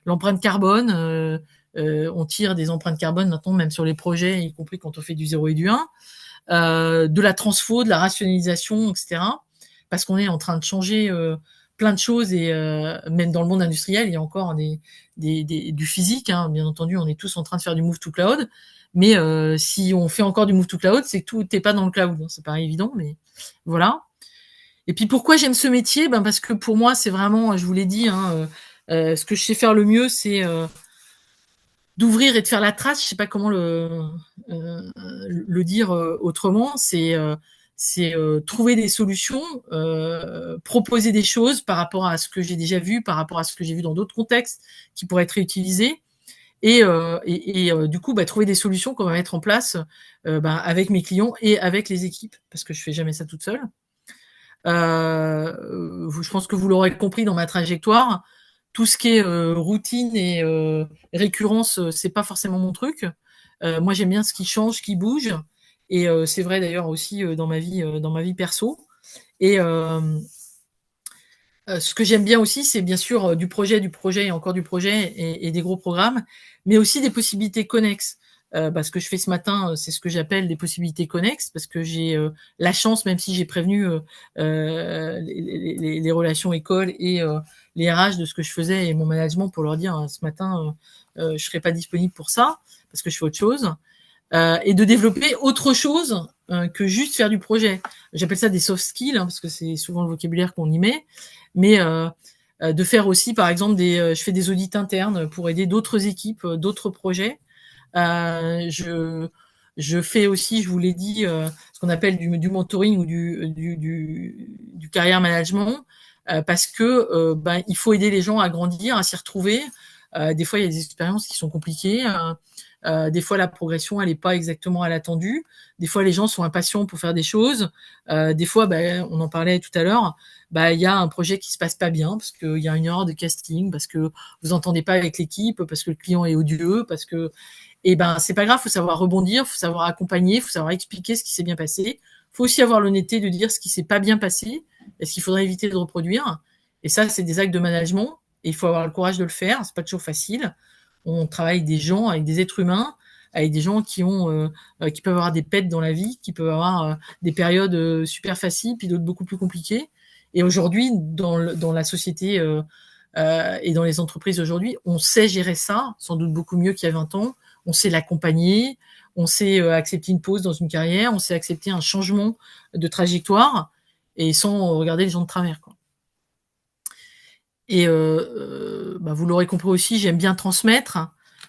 l'empreinte carbone. On tire des empreintes carbone maintenant, même sur les projets, y compris quand on fait du 0 et du 1. De la transfo, de la rationalisation, etc. Parce qu'on est en train de changer plein de choses, et même dans le monde industriel, il y a encore du physique. Hein. Bien entendu, on est tous en train de faire du move to cloud. Mais si on fait encore du move to cloud, c'est que tout n'est pas dans le cloud. C'est pas évident, mais voilà. Et puis pourquoi j'aime ce métier? Parce que pour moi, c'est vraiment, je vous l'ai dit, hein, ce que je sais faire le mieux, c'est d'ouvrir et de faire la trace. Je sais pas comment le dire autrement. C'est trouver des solutions, proposer des choses par rapport à ce que j'ai déjà vu, par rapport à ce que j'ai vu dans d'autres contextes qui pourraient être réutilisés. Et du coup, trouver des solutions qu'on va mettre en place avec mes clients et avec les équipes, parce que je fais jamais ça toute seule. Je pense que vous l'aurez compris dans ma trajectoire, tout ce qui est routine et récurrence, c'est pas forcément mon truc. Moi, j'aime bien ce qui change, ce qui bouge, et c'est vrai d'ailleurs aussi dans ma vie perso. Et ce que j'aime bien aussi, c'est bien sûr du projet et encore du projet, et des gros programmes, mais aussi des possibilités connexes. Ce que je fais ce matin, c'est ce que j'appelle des possibilités connexes, parce que j'ai la chance, même si j'ai prévenu les relations écoles et les RH de ce que je faisais et mon management, pour leur dire ce matin, je serai pas disponible pour ça, parce que je fais autre chose. Et de développer autre chose que juste faire du projet. J'appelle ça des soft skills, hein, parce que c'est souvent le vocabulaire qu'on y met, mais de faire aussi, par exemple, je fais des audits internes pour aider d'autres équipes, d'autres projets. Je fais aussi, je vous l'ai dit, ce qu'on appelle du mentoring ou du carrière management, parce que il faut aider les gens à grandir, à s'y retrouver. Des fois, il y a des expériences qui sont compliquées. Des fois, la progression, elle n'est pas exactement à l'attendu. Des fois, les gens sont impatients pour faire des choses. Des fois, on en parlait tout à l'heure, il y a un projet qui se passe pas bien parce qu'il y a une erreur de casting, parce que vous entendez pas avec l'équipe, parce que le client est odieux, parce que c'est pas grave. Faut savoir rebondir, faut savoir accompagner, faut savoir expliquer ce qui s'est bien passé. Faut aussi avoir l'honnêteté de dire ce qui s'est pas bien passé et ce qu'il faudrait éviter de reproduire. Et ça, c'est des actes de management. Et il faut avoir le courage de le faire. C'est pas toujours facile. On travaille avec des gens, avec des êtres humains, avec des gens qui peuvent avoir des pets dans la vie, qui peuvent avoir des périodes super faciles, puis d'autres beaucoup plus compliquées. Et aujourd'hui, dans la société et dans les entreprises aujourd'hui, on sait gérer ça, sans doute beaucoup mieux qu'il y a 20 ans. on sait l'accompagner, on sait accepter une pause dans une carrière, on sait accepter un changement de trajectoire et sans regarder les gens de travers, quoi. Et vous l'aurez compris aussi, j'aime bien transmettre.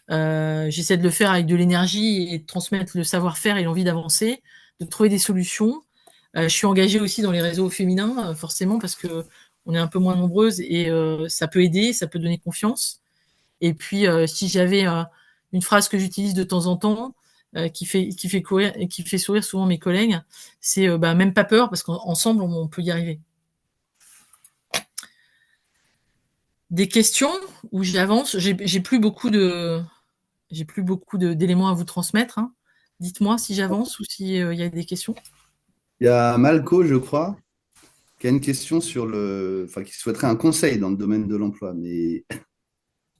J'essaie de le faire avec de l'énergie et de transmettre le savoir-faire et l'envie d'avancer, de trouver des solutions. Je suis engagée aussi dans les réseaux féminins, forcément, parce que on est un peu moins nombreuses et ça peut aider, ça peut donner confiance. Et puis, si j'avais une phrase que j'utilise de temps en temps, qui fait sourire souvent mes collègues, c'est même pas peur, parce qu'ensemble, on peut y arriver. Des questions où j'avance. J'ai plus beaucoup d'éléments à vous transmettre, hein. Dites-moi si j'avance ou s'il y a des questions.
Il y a Malco, je crois, qui a une question qui souhaiterait un conseil dans le domaine de l'emploi, mais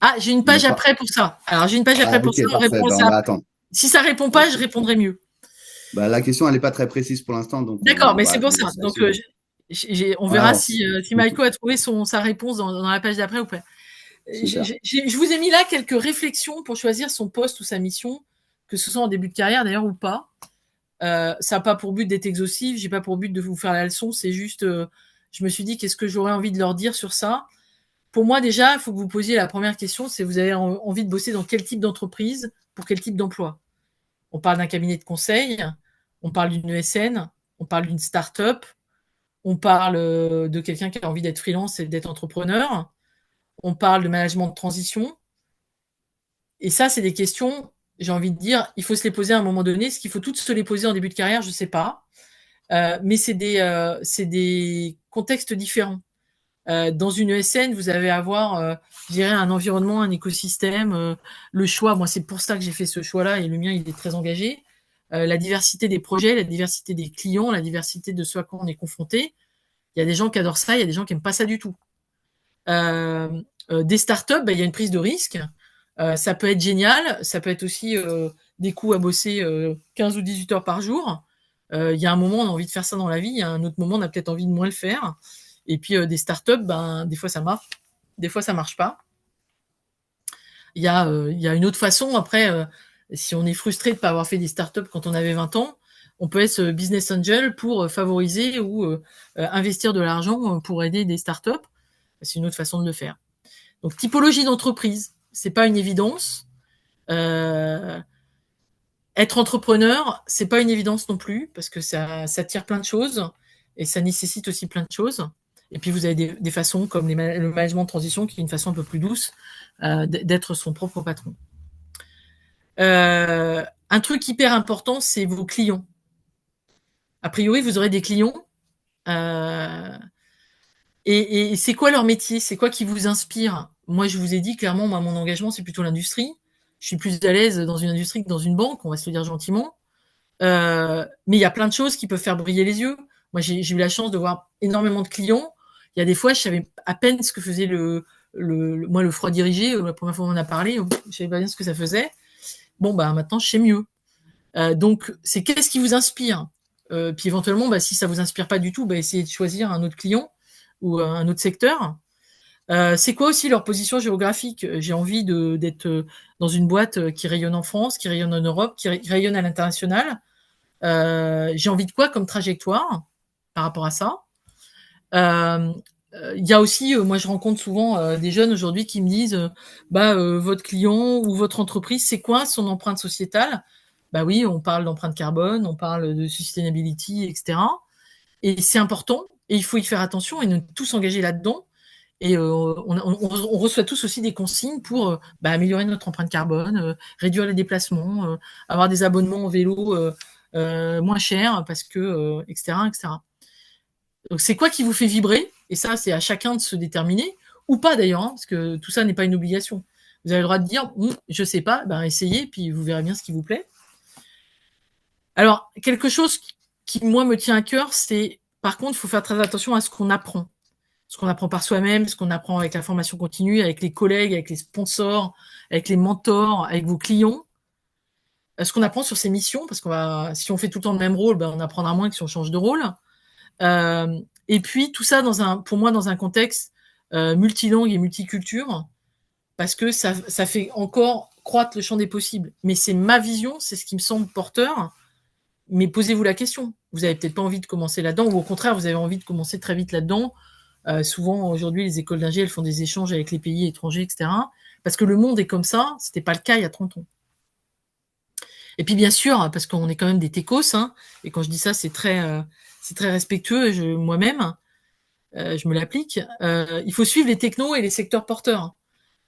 Ah, j'ai une
il n'a
page
pas.
après pour ça. Alors, j'ai une page
Ah,
après pour
ok,
ça, on
parfait.
répond à
Ben, on
ça
va
après.
attendre.
Si ça répond pas, je
Ok.
répondrai mieux.
La question, elle n'est pas très précise pour l'instant, donc
D'accord,
on
mais
va
c'est pour
attendre
ça. Donc,
là-dessus.
on
On
verra
avance.
si Maïko a trouvé sa réponse dans la page d'après ou pas.
Super.
Je vous ai mis là quelques réflexions pour choisir son poste ou sa mission, que ce soit en début de carrière d'ailleurs ou pas. Ça n'a pas pour but d'être exhaustif, j'ai pas pour but de vous faire la leçon, c'est juste, je me suis dit qu'est-ce que j'aurais envie de leur dire sur ça. Pour moi déjà, il faut que vous posiez la première question, c'est vous avez envie de bosser dans quel type d'entreprise, pour quel type d'emploi. On parle d'un cabinet de conseil, on parle d'une ESN, on parle d'une start-up, on parle de quelqu'un qui a envie d'être freelance et d'être entrepreneur, on parle de management de transition. Et ça, c'est des questions, j'ai envie de dire, il faut se les poser à un moment donné. Est-ce qu'il faut toutes se les poser en début de carrière? Je ne sais pas. Mais c'est des contextes différents. Dans une ESN, vous allez avoir, je dirais, un environnement, un écosystème, le choix. Moi, c'est pour ça que j'ai fait ce choix-là et le mien, il est très engagé. La diversité des projets, la diversité des clients, la diversité de ce à quoi on est confronté. Il y a des gens qui adorent ça, il y a des gens qui n'aiment pas ça du tout. Des startups, il y a une prise de risque. Ça peut être génial, ça peut être aussi des coups à bosser 15 ou 18 heures par jour. Il y a un moment, on a envie de faire ça dans la vie, il y a un autre moment, on a peut-être envie de moins le faire. Et puis des startups, des fois ça marche, des fois ça marche pas. Il y a une autre façon, après, si on est frustré de ne pas avoir fait des startups quand on avait 20 ans, on peut être business angel pour favoriser ou investir de l'argent pour aider des startups. C'est une autre façon de le faire. Donc, typologie d'entreprise, c'est pas une évidence. Être entrepreneur, c'est pas une évidence non plus, parce que ça tire plein de choses et ça nécessite aussi plein de choses. Et puis, vous avez des façons comme le management de transition, qui est une façon un peu plus douce d'être son propre patron. Un truc hyper important, c'est vos clients. A priori, vous aurez des clients. Et c'est quoi leur métier? C'est quoi qui vous inspire? Moi, je vous ai dit clairement, mon engagement, c'est plutôt l'industrie. Je suis plus à l'aise dans une industrie que dans une banque, on va se le dire gentiment. Mais il y a plein de choses qui peuvent faire briller les yeux. Moi, j'ai eu la chance de voir énormément de clients. Il y a des fois, je savais à peine ce que faisait le froid dirigé. La première fois qu'on en a parlé, je savais pas bien ce que ça faisait. Bon, maintenant, je sais mieux. Donc, c'est qu'est-ce qui vous inspire? Puis éventuellement, si ça vous inspire pas du tout, essayez de choisir un autre client ou un autre secteur. C'est quoi aussi leur position géographique? J'ai envie d'être dans une boîte qui rayonne en France, qui rayonne en Europe, qui rayonne à l'international. J'ai envie de quoi comme trajectoire par rapport à ça? Il y a aussi, moi je rencontre souvent des jeunes aujourd'hui qui me disent, votre client ou votre entreprise, c'est quoi son empreinte sociétale? Bah oui, on parle d'empreinte carbone, on parle de sustainability, etc. Et c'est important, et il faut y faire attention et nous tous s'engager là-dedans. Et on reçoit tous aussi des consignes pour améliorer notre empreinte carbone, réduire les déplacements, avoir des abonnements en vélo moins chers, parce que, etc., etc. Donc, c'est quoi qui vous fait vibrer? Et ça, c'est à chacun de se déterminer, ou pas d'ailleurs, hein, parce que tout ça n'est pas une obligation. Vous avez le droit de dire, je sais pas, essayez, puis vous verrez bien ce qui vous plaît. Alors, quelque chose qui moi, me tient à cœur, c'est, par contre, il faut faire très attention à ce qu'on apprend. Ce qu'on apprend par soi-même, ce qu'on apprend avec la formation continue, avec les collègues, avec les sponsors, avec les mentors, avec vos clients. Ce qu'on apprend sur ces missions, parce si on fait tout le temps le même rôle, on apprendra moins que si on change de rôle. Et puis tout ça pour moi dans un contexte multilangue et multiculture, parce que ça fait encore croître le champ des possibles. Mais c'est ma vision, c'est ce qui me semble porteur. Mais posez-vous la question. Vous avez peut-être pas envie de commencer là-dedans, ou au contraire, vous avez envie de commencer très vite là-dedans. Souvent, aujourd'hui, les écoles d'ingé, elles font des échanges avec les pays étrangers, etc. Parce que le monde est comme ça. C'était pas le cas il y a 30 ans. Et puis, bien sûr, parce qu'on est quand même des techos, hein, et quand je dis ça, c'est très respectueux, moi-même, je me l'applique. Il faut suivre les technos et les secteurs porteurs.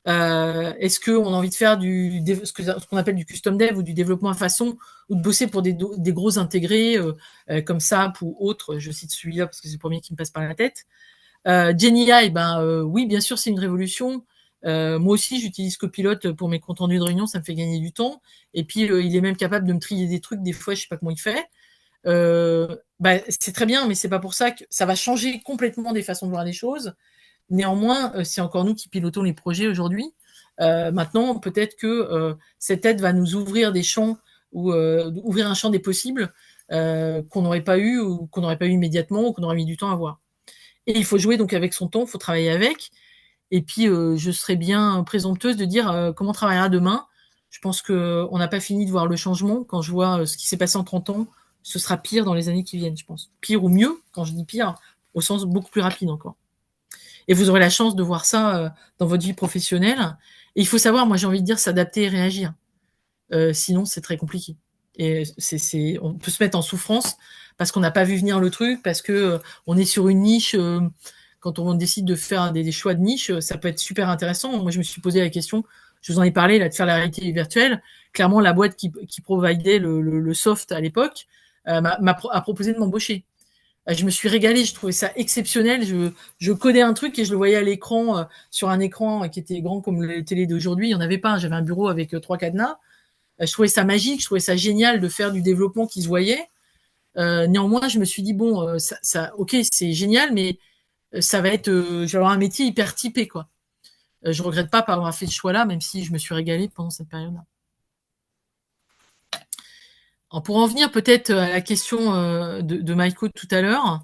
Est-ce qu'on a envie de faire ce qu'on appelle du custom dev ou du développement à façon, ou de bosser pour des gros intégrés comme SAP ou autres? Je cite celui-là parce que c'est le premier qui me passe par la tête. GenAI, oui, bien sûr, c'est une révolution. Moi aussi, j'utilise Copilot pour mes comptes rendus de réunion, ça me fait gagner du temps. Et puis, il est même capable de me trier des trucs, des fois, je sais pas comment il fait. C'est très bien, mais c'est pas pour ça que ça va changer complètement des façons de voir les choses. Néanmoins, c'est encore nous qui pilotons les projets aujourd'hui. Maintenant, peut-être que cette aide va nous ouvrir des champs ou ouvrir un champ des possibles qu'on n'aurait pas eu ou qu'on n'aurait pas eu immédiatement ou qu'on aurait mis du temps à voir. Et il faut jouer donc avec son temps, il faut travailler avec. Et puis, je serais bien présomptueuse de dire comment on travaillera demain. Je pense qu'on n'a pas fini de voir le changement. Quand je vois ce qui s'est passé en 30 ans, ce sera pire dans les années qui viennent, je pense. Pire ou mieux, quand je dis pire, au sens beaucoup plus rapide encore. Et vous aurez la chance de voir ça dans votre vie professionnelle. Et il faut savoir, moi j'ai envie de dire, s'adapter et réagir. Sinon, c'est très compliqué. Et on peut se mettre en souffrance parce qu'on n'a pas vu venir le truc, parce que on est sur une niche. Quand on décide de faire des choix de niche, ça peut être super intéressant. Moi, je me suis posé la question, je vous en ai parlé, là, de faire la réalité virtuelle. Clairement, la boîte qui providait le soft à l'époque a proposé de m'embaucher. Je me suis régalée, je trouvais ça exceptionnel. Je codais un truc et je le voyais à l'écran, sur un écran qui était grand comme les télés d'aujourd'hui. Il n'y en avait pas. J'avais un bureau avec 3 cadenas. Je trouvais ça magique, je trouvais ça génial de faire du développement qui se voyait. Néanmoins, je me suis dit bon, ok, c'est génial, mais ça va être, je vais avoir un métier hyper typé, quoi. Je regrette pas avoir fait ce choix-là, même si je me suis régalée pendant cette période-là. Alors, pour en venir peut-être à la question de Maïko tout à l'heure,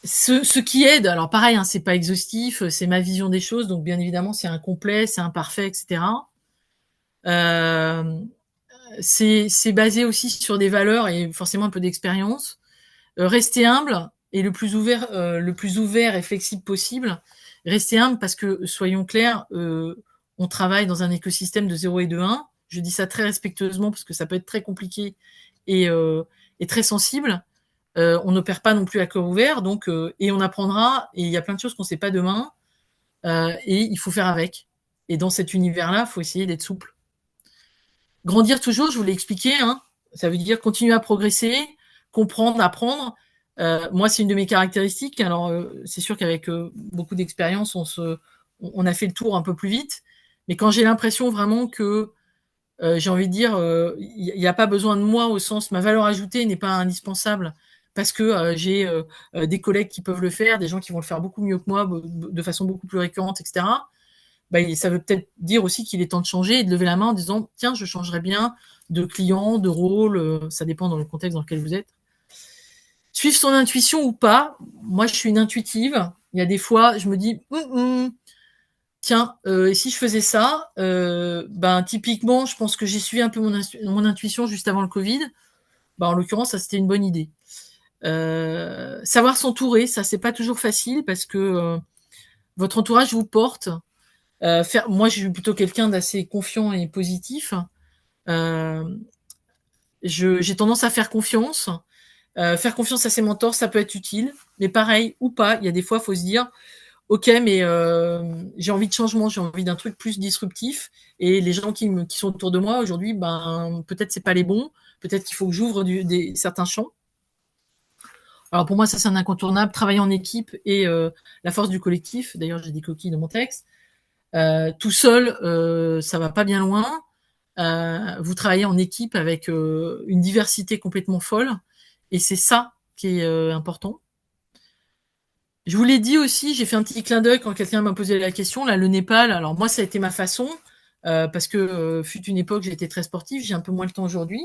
ce qui aide, alors pareil, hein, c'est pas exhaustif, c'est ma vision des choses, donc bien évidemment c'est incomplet, c'est imparfait, etc. Euh, c'est basé aussi sur des valeurs et forcément un peu d'expérience. Rester humble et le plus ouvert et flexible possible. Rester humble parce que, soyons clairs, on travaille dans un écosystème de 0 et de 1. Je dis ça très respectueusement parce que ça peut être très compliqué et, et très sensible. On n'opère pas non plus à corps ouvert, donc et on apprendra. Et il y a plein de choses qu'on ne sait pas demain, et il faut faire avec. Et dans cet univers-là, il faut essayer d'être souple. Grandir toujours, je vous l'ai expliqué, hein, ça veut dire continuer à progresser, comprendre, apprendre. Moi, c'est une de mes caractéristiques. Alors, c'est sûr qu'avec beaucoup d'expérience, on a fait le tour un peu plus vite. Mais quand j'ai l'impression vraiment que j'ai envie de dire, il n'y a pas besoin de moi au sens, ma valeur ajoutée n'est pas indispensable parce que j'ai des collègues qui peuvent le faire, des gens qui vont le faire beaucoup mieux que moi, de façon beaucoup plus récurrente, etc. Ça veut peut-être dire aussi qu'il est temps de changer et de lever la main en disant, tiens, je changerais bien de client, de rôle, ça dépend dans le contexte dans lequel vous êtes. Suivre son intuition ou pas, moi je suis une intuitive. Il y a des fois, je me dis, tiens, et si je faisais ça, typiquement, je pense que j'ai suivi un peu mon intuition juste avant le Covid. En l'occurrence, ça c'était une bonne idée. Savoir s'entourer, ça c'est pas toujours facile parce que votre entourage vous porte. Moi, je suis plutôt quelqu'un d'assez confiant et positif. J'ai tendance à faire confiance. Faire confiance à ses mentors, ça peut être utile, mais pareil ou pas, il y a des fois, il faut se dire, ok, mais j'ai envie de changement, j'ai envie d'un truc plus disruptif, et les gens qui sont autour de moi aujourd'hui, peut-être c'est pas les bons, peut-être qu'il faut que j'ouvre certains champs. Alors pour moi, ça c'est un incontournable, travailler en équipe et la force du collectif. D'ailleurs, j'ai des coquilles dans mon texte. Tout seul, ça va pas bien loin. Vous travaillez en équipe avec une diversité complètement folle, et c'est ça qui est important. Je vous l'ai dit aussi, j'ai fait un petit clin d'œil quand quelqu'un m'a posé la question. Là, le Népal, alors moi, ça a été ma façon, parce que fut une époque, j'ai été très sportive, j'ai un peu moins le temps aujourd'hui.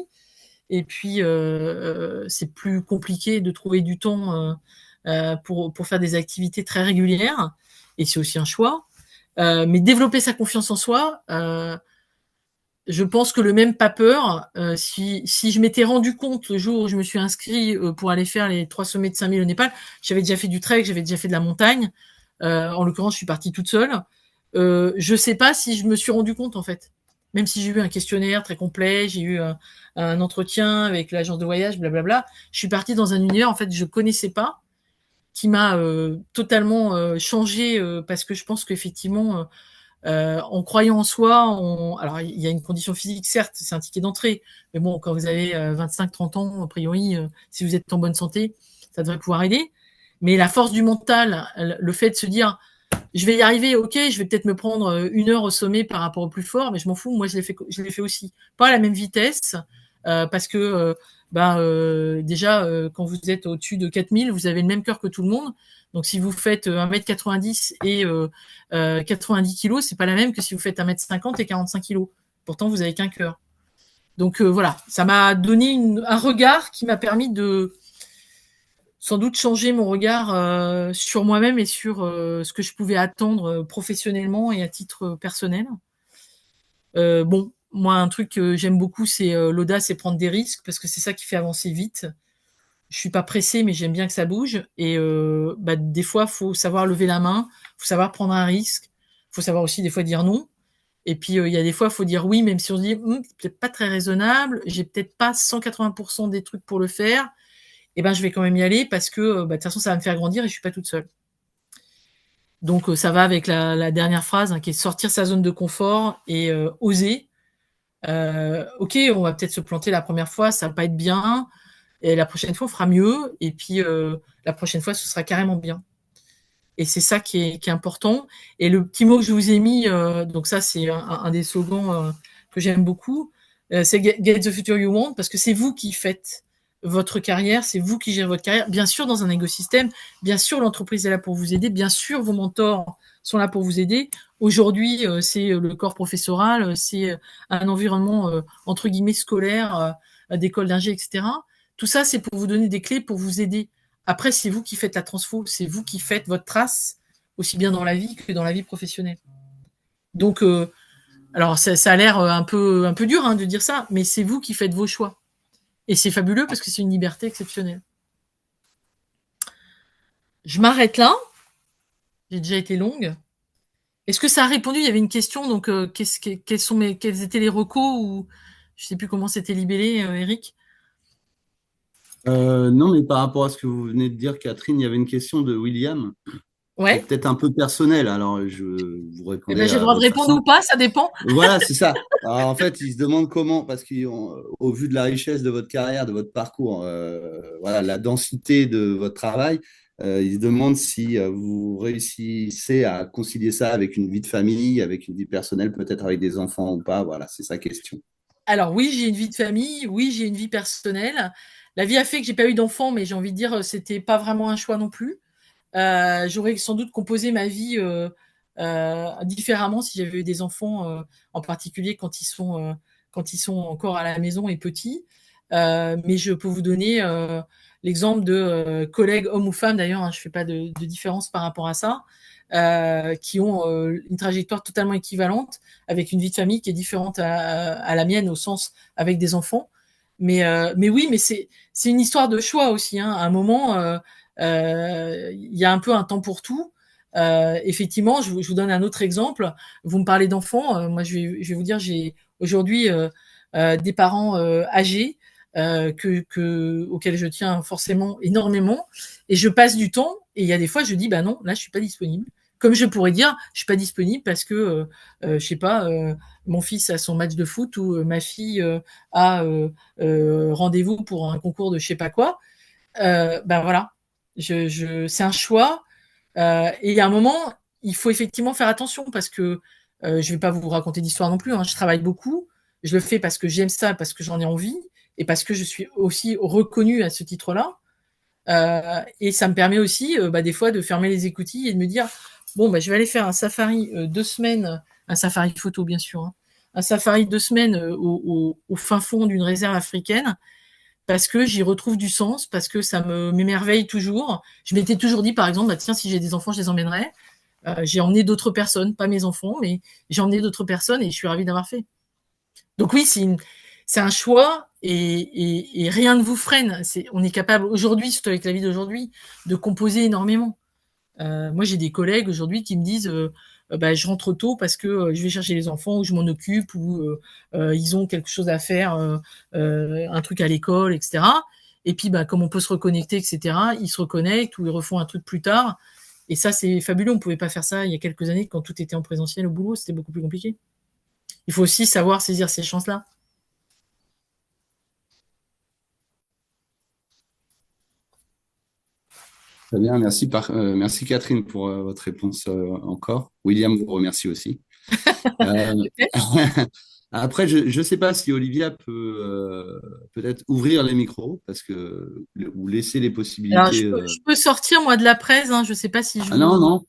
Et puis, c'est plus compliqué de trouver du temps pour faire des activités très régulières. Et c'est aussi un choix. Mais développer sa confiance en soi, je pense que le même pas peur, si je m'étais rendu compte le jour où je me suis inscrit pour aller faire les 3 sommets de 5000 au Népal, j'avais déjà fait du trek, j'avais déjà fait de la montagne. En l'occurrence, je suis partie toute seule. Je sais pas si je me suis rendu compte en fait. Même si j'ai eu un questionnaire très complet, j'ai eu un entretien avec l'agence de voyage, blablabla, je suis partie dans un univers en fait que je connaissais pas, qui m'a totalement changé parce que je pense qu'effectivement en croyant en soi, alors il y a une condition physique, certes, c'est un ticket d'entrée, mais bon, quand vous avez 25-30 ans, a priori, si vous êtes en bonne santé, ça devrait pouvoir aider. Mais la force du mental, le fait de se dire, je vais y arriver, ok, je vais peut-être me prendre 1 heure au sommet par rapport au plus fort, mais je m'en fous, moi je l'ai fait aussi. Pas à la même vitesse, parce que déjà, quand vous êtes au-dessus de 4000, vous avez le même cœur que tout le monde. Donc si vous faites 1m90 et 90 kilos, c'est pas la même que si vous faites 1m50 et 45 kilos. Pourtant, vous avez qu'un cœur. Donc voilà, ça m'a donné un regard qui m'a permis de sans doute changer mon regard sur moi-même et sur ce que je pouvais attendre professionnellement et à titre personnel. Bon, moi, un truc que j'aime beaucoup, c'est l'audace et prendre des risques, parce que c'est ça qui fait avancer vite. Je suis pas pressée, mais j'aime bien que ça bouge. Et des fois, faut savoir lever la main, faut savoir prendre un risque, faut savoir aussi des fois dire non. Et puis il y a des fois, faut dire oui, même si on se dit c'est peut-être pas très raisonnable, j'ai peut-être pas 180% des trucs pour le faire. Et ben je vais quand même y aller parce que de toute façon ça va me faire grandir et je suis pas toute seule. Donc ça va avec la dernière phrase qui est sortir sa zone de confort et oser. Ok, on va peut-être se planter la première fois, ça va pas être bien, et la prochaine fois on fera mieux, et puis la prochaine fois ce sera carrément bien. Et c'est ça qui est important. Et le petit mot que je vous ai mis, donc ça c'est un des slogans que j'aime beaucoup, c'est Get the future you want, parce que c'est vous qui faites votre carrière, c'est vous qui gérez votre carrière, bien sûr dans un écosystème, bien sûr l'entreprise est là pour vous aider, bien sûr vos mentors sont là pour vous aider. Aujourd'hui, c'est le corps professoral, c'est un environnement entre guillemets scolaire, d'école d'ingé, etc. Tout ça, c'est pour vous donner des clés pour vous aider. Après, c'est vous qui faites la transfo, c'est vous qui faites votre trace, aussi bien dans la vie que dans la vie professionnelle. Donc, alors ça a l'air un peu dur de dire ça, mais c'est vous qui faites vos choix. Et c'est fabuleux parce que c'est une liberté exceptionnelle. Je m'arrête là. J'ai déjà été longue. Est-ce que ça a répondu? Il y avait une question, donc quels étaient les recos, ou je sais plus comment c'était libellé, Eric.
Non, mais par rapport à ce que vous venez de dire, Catherine, il y avait une question de William qui est
Ouais.
peut-être un peu personnelle. Alors, vous
Eh ben,
répondez
j'ai le
à
droit de
votre
répondre
façon.
ou pas, ça dépend.
Voilà, c'est ça. Alors, en fait, il se demande comment, parce qu'au vu de la richesse de votre carrière, de votre parcours, voilà, la densité de votre travail, il se demande si vous réussissez à concilier ça avec une vie de famille, avec une vie personnelle, peut-être avec des enfants ou pas. Voilà, c'est sa question.
Alors oui, j'ai une vie de famille, oui, j'ai une vie personnelle. La vie a fait que j'ai pas eu d'enfants, mais j'ai envie de dire, c'était pas vraiment un choix non plus. J'aurais sans doute composé ma vie différemment si j'avais eu des enfants, en particulier quand ils sont encore à la maison et petits. Mais je peux vous donner l'exemple de collègues hommes ou femmes, d'ailleurs, je fais pas de différence par rapport à ça, qui ont une trajectoire totalement équivalente, avec une vie de famille qui est différente à la mienne, au sens avec des enfants. Mais oui, mais c'est une histoire de choix aussi. À un moment, il y a un peu un temps pour tout. Effectivement, je vous donne un autre exemple. Vous me parlez d'enfants. Moi, je vais vous dire, j'ai aujourd'hui des parents âgés auxquels je tiens forcément énormément. Et je passe du temps. Et il y a des fois, je dis, bah non, là, je suis pas disponible. Comme je pourrais dire, je suis pas disponible parce que, je sais pas, mon fils a son match de foot, ou ma fille a rendez-vous pour un concours de je sais pas quoi. Ben voilà, c'est un choix. Et il y a un moment, il faut effectivement faire attention, parce que je vais pas vous raconter d'histoire non plus. Je travaille beaucoup. Je le fais parce que j'aime ça, parce que j'en ai envie, et parce que je suis aussi reconnue à ce titre-là. Et ça me permet aussi, des fois, de fermer les écoutilles et de me dire, bon, je vais aller faire un safari 2 semaines, un safari photo bien sûr, un safari 2 semaines au fin fond d'une réserve africaine, parce que j'y retrouve du sens, parce que ça m'émerveille toujours. Je m'étais toujours dit, par exemple, tiens, si j'ai des enfants, je les emmènerai. J'ai emmené d'autres personnes, pas mes enfants, mais j'ai emmené d'autres personnes et je suis ravie d'avoir fait. Donc oui, c'est un choix et rien ne vous freine. On est capable aujourd'hui, surtout avec la vie d'aujourd'hui, de composer énormément. Moi, j'ai des collègues aujourd'hui qui me disent bah, je rentre tôt parce que je vais chercher les enfants ou je m'en occupe ou ils ont quelque chose à faire, un truc à l'école, etc. Et puis, bah, comme on peut se reconnecter, etc., ils se reconnectent ou ils refont un truc plus tard. Et ça, c'est fabuleux. On ne pouvait pas faire ça il y a quelques années quand tout était en présentiel au boulot. C'était beaucoup plus compliqué. Il faut aussi savoir saisir ces chances-là.
Très bien, merci Catherine pour votre réponse encore. William vous remercie aussi. Euh, Après, je ne sais pas si Olivia peut peut-être ouvrir les micros parce que ou laisser les
Alors,
possibilités.
je peux sortir, moi, de la presse. Hein. Je ne sais pas si je
Ah non,
vous...
non,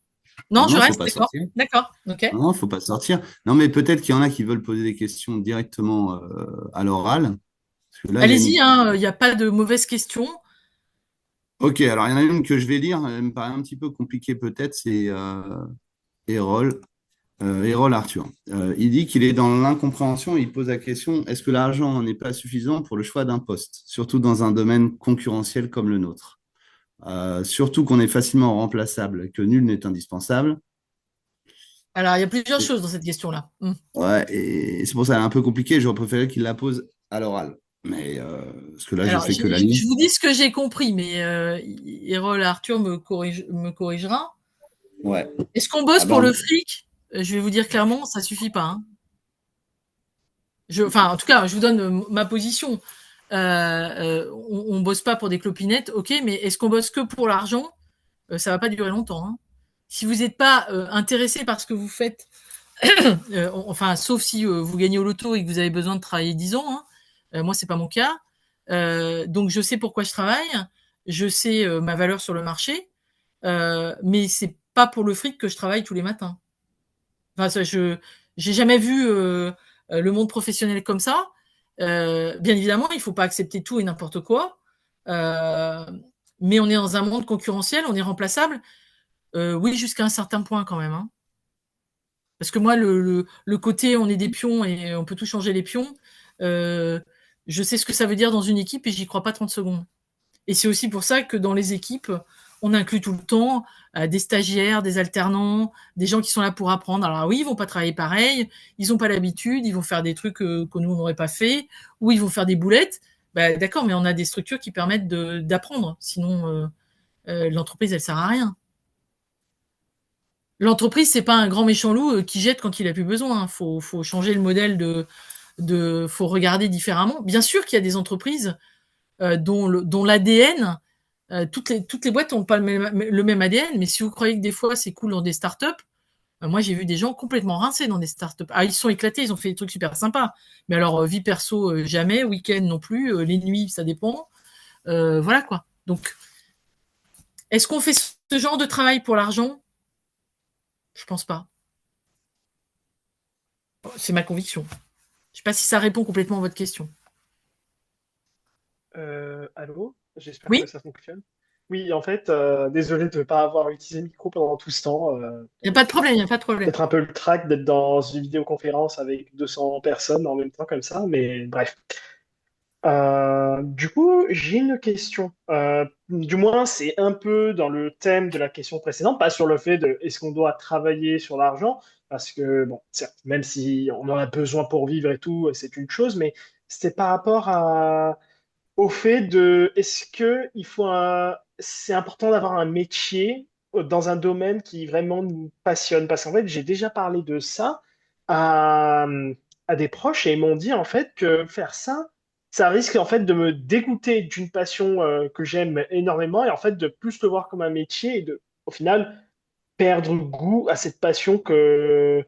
Non,
non,
je
non, faut
reste,
pas
d'accord.
sortir.
D'accord, ok.
Non, faut pas sortir. Non, mais peut-être qu'il y en a qui veulent poser des questions directement à l'oral. Parce que là, il y a
Allez-y,
une.
hein, il n'y a pas de mauvaises questions.
Ok, alors il y en a une que je vais lire. Elle me paraît un petit peu compliquée peut-être. C'est Errol. Errol Arthur. Il dit qu'il est dans l'incompréhension. Il pose la question, est-ce que l'argent n'est pas suffisant pour le choix d'un poste, surtout dans un domaine concurrentiel comme le nôtre? Surtout qu'on est facilement remplaçable, que nul n'est indispensable.
Alors, il y a plusieurs choses dans cette question-là.
Ouais, et c'est pour ça qu'elle est un peu compliquée. J'aurais préféré qu'il la pose à l'oral. Mais parce que là, je
Alors,
fais que la lire.
je vous dis ce que j'ai compris, mais Errol Arthur me corrigera.
Ouais.
Est-ce qu'on bosse
Ah
pour
ben,
le fric? Je vais vous dire clairement, ça suffit pas. Hein. Enfin, en tout cas, je vous donne ma position. On bosse pas pour des clopinettes, ok, mais est-ce qu'on bosse que pour l'argent? Ça va pas durer longtemps. Hein. Si vous n'êtes pas intéressé par ce que vous faites, enfin, sauf si vous gagnez au loto et que vous avez besoin de travailler 10 ans, hein. Moi, c'est pas mon cas. Donc, je sais pourquoi je travaille, je sais ma valeur sur le marché, mais c'est pas pour le fric que je travaille tous les matins. Enfin, je j'ai jamais vu le monde professionnel comme ça. Bien évidemment, il faut pas accepter tout et n'importe quoi, euh, mais on est dans un monde concurrentiel, on est remplaçable. Oui, jusqu'à un certain point quand même. Hein. Parce que moi, le côté on est des pions et on peut tout changer les pions, euh, je sais ce que ça veut dire dans une équipe et j'y crois pas 30 secondes. Et c'est aussi pour ça que dans les équipes, on inclut tout le temps des stagiaires, des alternants, des gens qui sont là pour apprendre. Alors oui, ils vont pas travailler pareil, ils ont pas l'habitude, ils vont faire des trucs que nous on n'aurait pas fait, ou ils vont faire des boulettes. Bah, d'accord, mais on a des structures qui permettent d'apprendre. Sinon, l'entreprise, elle sert à rien. L'entreprise, c'est pas un grand méchant loup qui jette quand il a plus besoin. Hein. Faut changer le modèle faut regarder différemment. Bien sûr qu'il y a des entreprises dont l'ADN, toutes les boîtes n'ont pas le même ADN, mais si vous croyez que des fois c'est cool dans des startups, moi j'ai vu des gens complètement rincés dans des startups. Ah, ils sont éclatés, ils ont fait des trucs super sympas. Mais alors, vie perso, jamais, week-end non plus, les nuits, ça dépend. Voilà quoi. Donc, est-ce qu'on fait ce genre de travail pour l'argent? Je pense pas. C'est ma conviction. Je sais pas si ça répond complètement à votre question.
Allô? J'espère que
Oui,
ça fonctionne. Oui, en fait, désolé de ne pas avoir utilisé le micro pendant tout ce temps.
il n'y a pas de problème, il n'y a pas de problème.
Peut-être un peu le trac d'être dans une vidéoconférence avec 200 personnes en même temps comme ça, mais bref. Du coup, j'ai une question. Du moins, c'est un peu dans le thème de la question précédente, pas sur le fait de est-ce qu'on doit travailler sur l'argent, parce que, bon, certes, même si on en a besoin pour vivre et tout, c'est une chose, mais c'était par rapport au fait de est-ce que c'est important d'avoir un métier dans un domaine qui vraiment nous passionne? Parce qu'en fait, j'ai déjà parlé de ça à, à des proches et ils m'ont dit en fait que faire ça, ça risque en fait de me dégoûter d'une passion que j'aime énormément et en fait de plus le voir comme un métier et de, au final, perdre goût à cette passion que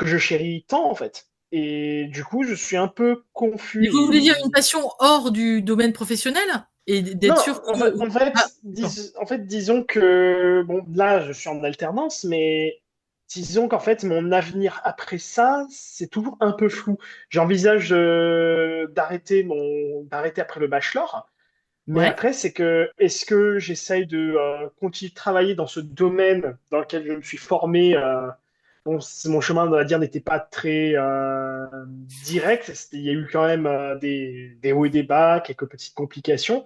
je chéris tant en fait. Et du coup, je suis un peu
Mais
confus
vous voulez dire une
et
passion hors du domaine professionnel et
non,
d'être sûr que... Ah, d'accord.
En fait, disons que, bon, là, je suis en alternance, mais disons qu'en fait, mon avenir après ça, c'est toujours un peu flou. J'envisage d'arrêter après le bachelor, Mais
Ouais.
après, c'est que est-ce que j'essaye de continuer de travailler dans ce domaine dans lequel je me suis formé bon, mon chemin, on va dire, n'était pas très direct. Il y a eu quand même des hauts et des bas, quelques petites complications.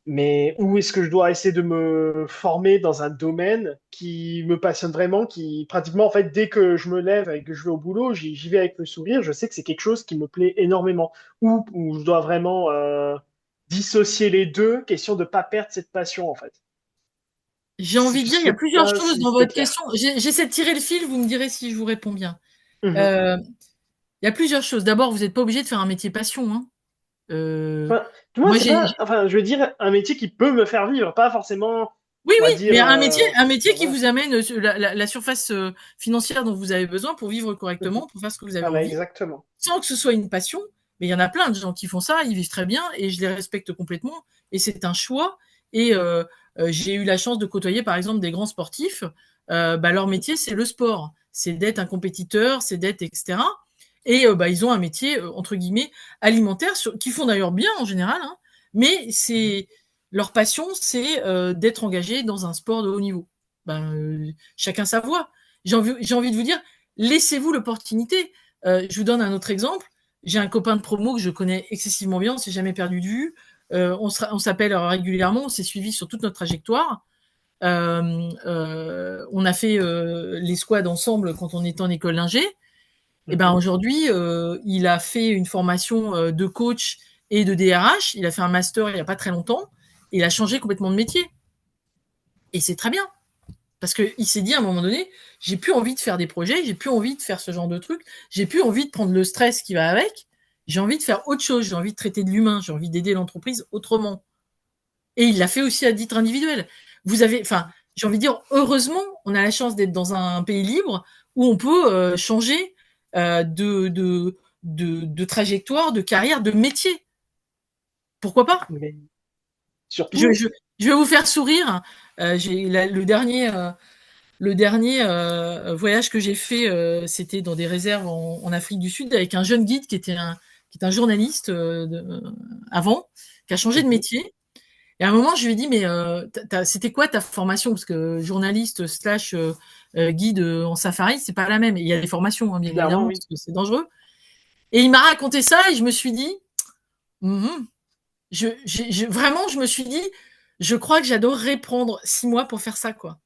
Mais où est-ce que je dois essayer de me former dans un domaine qui me passionne vraiment, qui pratiquement, en fait, dès que je me lève et que je vais au boulot, j'y vais avec le sourire. Je sais que c'est quelque chose qui me plaît énormément. Où je dois vraiment dissocier les deux, question de pas perdre cette passion, en fait.
J'ai envie de
Je
dire, il y a
sais
plusieurs
pas
choses
si
dans
c'était
votre
clair.
question. J'essaie de tirer le fil, vous me direz si je vous réponds bien.
Mhm.
Euh, il y a plusieurs choses. D'abord, vous n'êtes pas obligé de faire un métier passion, hein. Euh,
Enfin, du moins,
moi,
c'est pas, enfin, je veux dire, un métier qui peut me faire vivre, pas forcément,
oui,
on va
oui, mais
dire,
un métier qui
voilà.
vous amène la surface financière dont vous avez besoin pour vivre
Mhm.
correctement, pour faire ce que vous avez
Voilà,
envie,
exactement.
sans que ce soit une passion. Mais il y en a plein de gens qui font ça, ils vivent très bien et je les respecte complètement. Et c'est un choix. Et j'ai eu la chance de côtoyer, par exemple, des grands sportifs. Leur métier, c'est le sport. C'est d'être un compétiteur, c'est d'être, etc. Et ils ont un métier, entre guillemets, alimentaire, qui font d'ailleurs bien en général. Hein, mais c'est leur passion, c'est d'être engagé dans un sport de haut niveau. Chacun sa voie. J'ai envie de vous dire, laissez-vous l'opportunité. Je vous donne un autre exemple. J'ai un copain de promo que je connais excessivement bien, on s'est jamais perdu de vue. On s'appelle régulièrement, on s'est suivi sur toute notre trajectoire. On a fait les squads ensemble quand on était en école d'ingé. Et ben
Mhm.
aujourd'hui, il a fait une formation de coach et de DRH. Il a fait un master il y a pas très longtemps. Et il a changé complètement de métier. Et c'est très bien. Parce qu'il s'est dit à un moment donné, j'ai plus envie de faire des projets, j'ai plus envie de faire ce genre de trucs, j'ai plus envie de prendre le stress qui va avec, j'ai envie de faire autre chose, j'ai envie de traiter de l'humain, j'ai envie d'aider l'entreprise autrement. Et il l'a fait aussi à titre individuel. J'ai envie de dire, heureusement, on a la chance d'être dans un pays libre où on peut changer de trajectoire, de carrière, de métier. Pourquoi pas?
Mais
je,
surtout,
je, je vais vous faire sourire. Le dernier voyage que j'ai fait, c'était dans des réserves en Afrique du Sud avec un jeune guide qui est un journaliste avant, qui a changé de
mhm.
métier. Et à un moment, je lui ai dit, mais c'était quoi ta formation? Parce que journaliste slash guide en safari, c'est pas la même. Et il y a des formations, hein, bien
Clairement,
évidemment,
oui.
parce que c'est dangereux. Et il m'a raconté ça et je me suis dit, Mhm. Vraiment, je me suis dit, je crois que j'adorerais prendre 6 mois pour faire ça, quoi.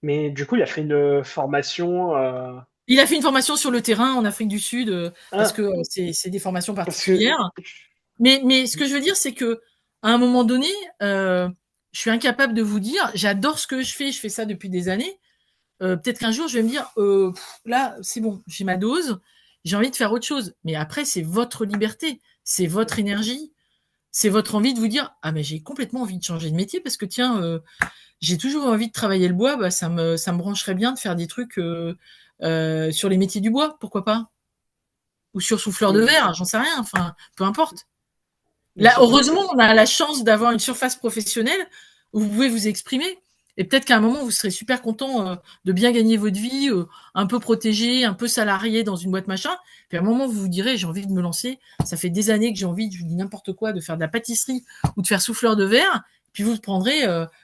Mais du coup, il a fait une formation.
Il a fait une formation sur le terrain en Afrique du Sud parce que
Ah,
c'est des formations
parce que.
particulières. Mais ce que je veux dire, c'est que à un moment donné, je suis incapable de vous dire, j'adore ce que je fais ça depuis des années. Peut-être qu'un jour, je vais me dire, là, c'est bon, j'ai ma dose, j'ai envie de faire autre chose. Mais après, c'est votre liberté, c'est votre énergie, c'est votre envie de vous dire, ah mais j'ai complètement envie de changer de métier parce que tiens, j'ai toujours envie de travailler le bois, ça me brancherait bien de faire des trucs sur les métiers du bois, pourquoi pas? Ou sur souffleur de
Mais,
verre, j'en sais rien, enfin, peu importe.
mais
Là,
surtout,
heureusement, on a la chance d'avoir une surface professionnelle où vous pouvez vous exprimer. Et peut-être qu'à un moment, vous serez super content de bien gagner votre vie, un peu protégé, un peu salarié dans une boîte machin. Puis à un moment, vous vous direz, j'ai envie de me lancer. Ça fait des années que j'ai envie, je vous dis n'importe quoi, de faire de la pâtisserie ou de faire souffleur de verre. Puis vous prendrez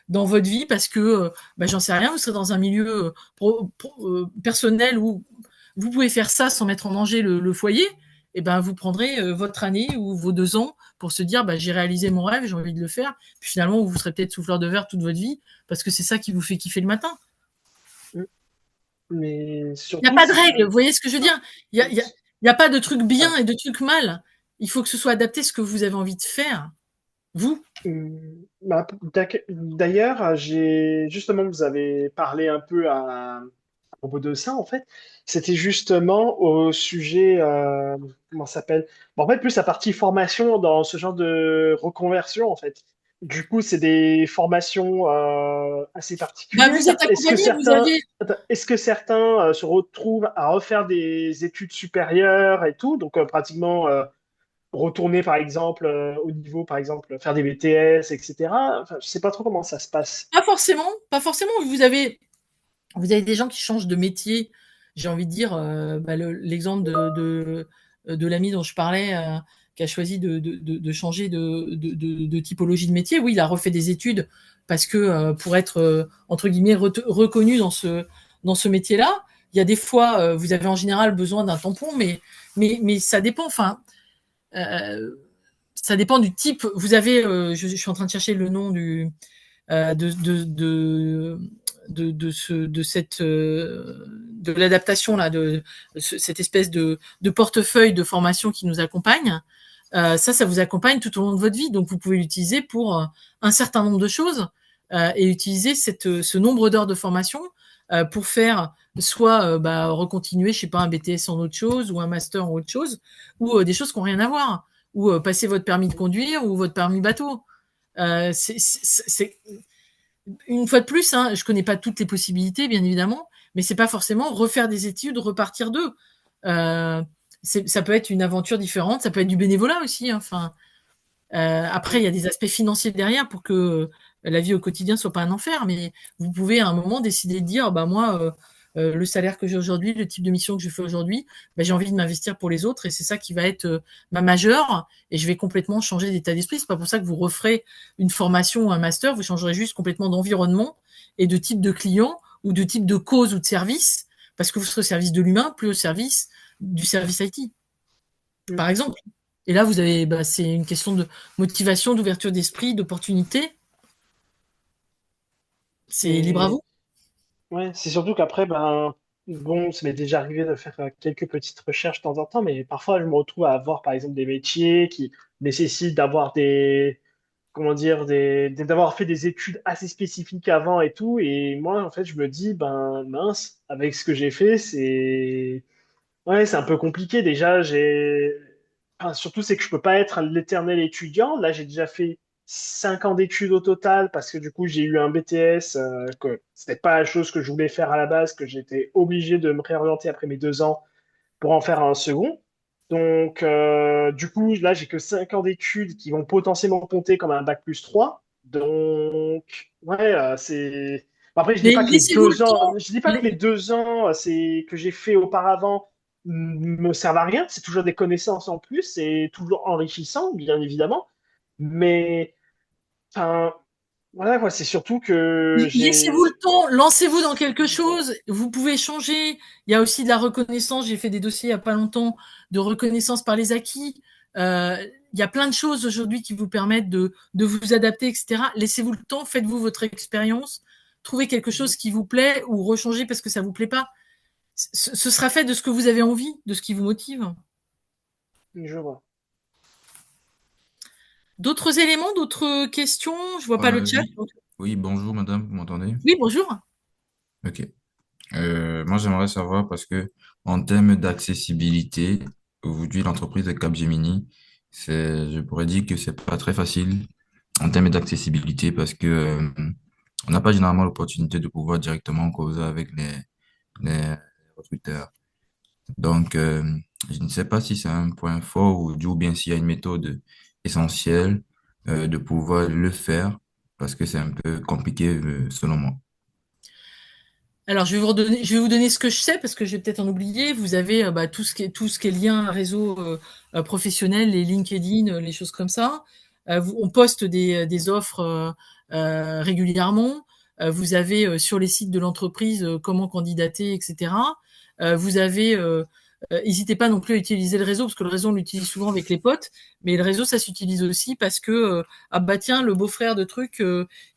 dans votre vie parce que, j'en sais rien, vous serez dans un milieu personnel où vous pouvez faire ça sans mettre en danger le foyer. Et ben, vous prendrez votre année ou vos 2 ans pour se dire j'ai réalisé mon rêve, j'ai envie de le faire. Puis finalement, vous serez peut-être souffleur de verre toute votre vie parce que c'est ça qui vous fait kiffer le matin.
mais
Il n'y a
surtout,
pas de
c'est
règle, vous
que.
voyez ce que je veux dire? Il y a,
Oui.
y a, y a pas de truc bien
Ah.
et de truc mal. Il faut que ce soit adapté à ce que vous avez envie de faire. Vous,
D'ailleurs, j'ai justement, vous avez parlé un peu à propos de ça, en fait. C'était justement au sujet, comment ça s'appelle? Bon, en fait, plus la partie formation dans ce genre de reconversion, en fait. Du coup, c'est des formations assez particulières.
vous êtes accompagné, vous avez.
Est-ce que certains se retrouvent à refaire des études supérieures et tout, donc pratiquement retourner par exemple au niveau, par exemple, faire des BTS, etc. Enfin, je sais pas trop comment ça se passe.
Pas forcément, pas forcément. Vous avez des gens qui changent de métier. J'ai envie de dire, l'exemple de l'ami dont je parlais, qui a choisi de changer de typologie de métier. Oui, il a refait des études parce que pour être entre guillemets reconnu dans ce métier-là. Il y a des fois, vous avez en général besoin d'un tampon, mais ça dépend. Enfin, ça dépend du type. Vous avez, je suis en train de chercher le nom de l'adaptation là, cette espèce de portefeuille de formation qui nous accompagne. Ça vous accompagne tout au long de votre vie, donc vous pouvez l'utiliser pour un certain nombre de choses et utiliser ce nombre d'heures de formation pour faire soit recontinuer, je sais pas, un BTS en autre chose ou un master en autre chose, ou des choses qui n'ont rien à voir, ou passer votre permis de conduire ou votre permis bateau. C'est une fois de plus, hein, je connais pas toutes les possibilités, bien évidemment, mais c'est pas forcément refaire des études, repartir d'eux. Ça peut être une aventure différente, ça peut être du bénévolat aussi. Hein, enfin, après, il y a des aspects financiers derrière pour que la vie au quotidien soit pas un enfer, mais vous pouvez à un moment décider de dire, bah moi, le salaire que j'ai aujourd'hui, le type de mission que je fais aujourd'hui, bah, j'ai envie de m'investir pour les autres et c'est ça qui va être ma majeure et je vais complètement changer d'état d'esprit. C'est pas pour ça que vous referez une formation ou un master, vous changerez juste complètement d'environnement et de type de client ou de type de cause ou de service parce que vous serez au service de l'humain, plus au service du service IT, par exemple. Et là, vous avez, c'est une question de motivation, d'ouverture d'esprit, d'opportunité. C'est libre à vous.
Ouais, c'est surtout qu'après, bon, ça m'est déjà arrivé de faire quelques petites recherches de temps en temps, mais parfois je me retrouve à avoir, par exemple, des métiers qui nécessitent d'avoir comment dire, d'avoir fait des études assez spécifiques avant et tout. Et moi, en fait, je me dis, ben mince, avec ce que j'ai fait, ouais, c'est un peu compliqué. Déjà, surtout, c'est que je peux pas être l'éternel étudiant. Là, j'ai déjà fait 5 ans d'études au total parce que du coup, j'ai eu un BTS, que c'était pas la chose que je voulais faire à la base, que j'étais obligé de me réorienter après mes 2 ans pour en faire un second. Donc, du coup, là, j'ai que 5 ans d'études qui vont potentiellement compter comme un bac+3. Donc, ouais, bon, après, je dis
Mais
pas que les
laissez-vous le
2 ans,
temps.
je dis pas que les 2 ans, que j'ai fait auparavant me servent à rien. C'est toujours des connaissances en plus, c'est toujours enrichissant, bien évidemment. Mais, enfin, voilà, quoi, c'est surtout que
Laissez-vous le temps, lancez-vous dans quelque chose, vous pouvez changer. Il y a aussi de la reconnaissance, j'ai fait des dossiers il n'y a pas longtemps de reconnaissance par les acquis. Il y a plein de choses aujourd'hui qui vous permettent de vous adapter, etc. Laissez-vous le temps, faites-vous votre expérience, trouvez quelque chose qui vous plaît ou rechangez parce que ça vous plaît pas. Ce sera fait de ce que vous avez envie, de ce qui vous motive.
je vois.
D'autres éléments, d'autres questions? Je vois pas le chat.
Oui, oui, bonjour madame, vous m'entendez?
Oui, bonjour.
Ok. Moi, j'aimerais savoir parce que en termes d'accessibilité, aujourd'hui, l'entreprise de Capgemini, je pourrais dire que c'est pas très facile en termes d'accessibilité parce que on n'a pas généralement l'opportunité de pouvoir directement causer avec les recruteurs. Donc, je ne sais pas si c'est un point fort ou bien s'il y a une méthode essentielle de pouvoir le faire parce que c'est un peu compliqué selon moi.
Alors, je vais vous donner ce que je sais parce que je vais peut-être en oublier. Vous avez tout ce qui est lien réseau professionnel, les LinkedIn, les choses comme ça. On poste des offres régulièrement. Vous avez sur les sites de l'entreprise comment candidater, etc. Vous avez n'hésitez pas non plus à utiliser le réseau parce que le réseau on l'utilise souvent avec les potes, mais le réseau ça s'utilise aussi parce que ah bah tiens le beau-frère de truc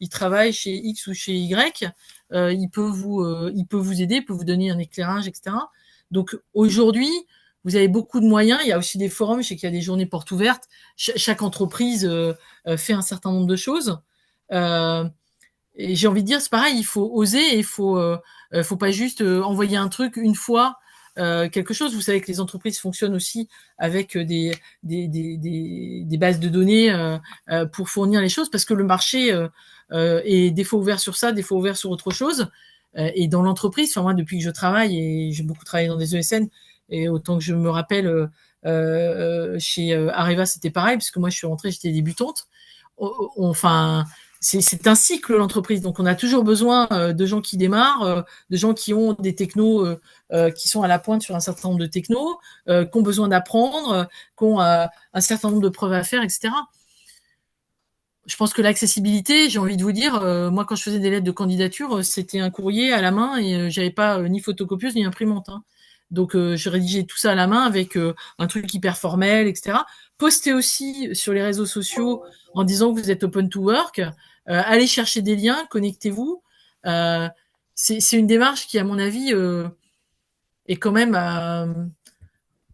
il travaille chez X ou chez Y, il peut vous aider, il peut vous donner un éclairage, etc. Donc aujourd'hui vous avez beaucoup de moyens. Il y a aussi des forums, je sais qu'il y a des journées portes ouvertes. Chaque entreprise fait un certain nombre de choses. Euh, et j'ai envie de dire, c'est pareil, il faut oser et il faut pas juste envoyer un truc une fois quelque chose. Vous savez que les entreprises fonctionnent aussi avec des bases de données pour fournir les choses parce que le marché est des fois ouvert sur ça, des fois ouvert sur autre chose. Et dans l'entreprise, enfin moi depuis que je travaille et j'ai beaucoup travaillé dans des ESN et autant que je me rappelle chez Areva c'était pareil puisque moi je suis rentrée, j'étais débutante. Enfin c'est un cycle, l'entreprise. Donc, on a toujours besoin de gens qui démarrent, de gens qui ont des technos, qui sont à la pointe sur un certain nombre de technos, qui ont besoin d'apprendre, qui ont un certain nombre de preuves à faire, etc. Je pense que l'accessibilité, j'ai envie de vous dire, moi, quand je faisais des lettres de candidature, c'était un courrier à la main et j'avais pas ni photocopieuse ni imprimante, hein. Donc, je rédigeais tout ça à la main avec un truc hyper formel, etc. Postez aussi sur les réseaux sociaux en disant que vous êtes open to work. Allez chercher des liens, connectez-vous. Euh, c'est une démarche qui, à mon avis, est quand même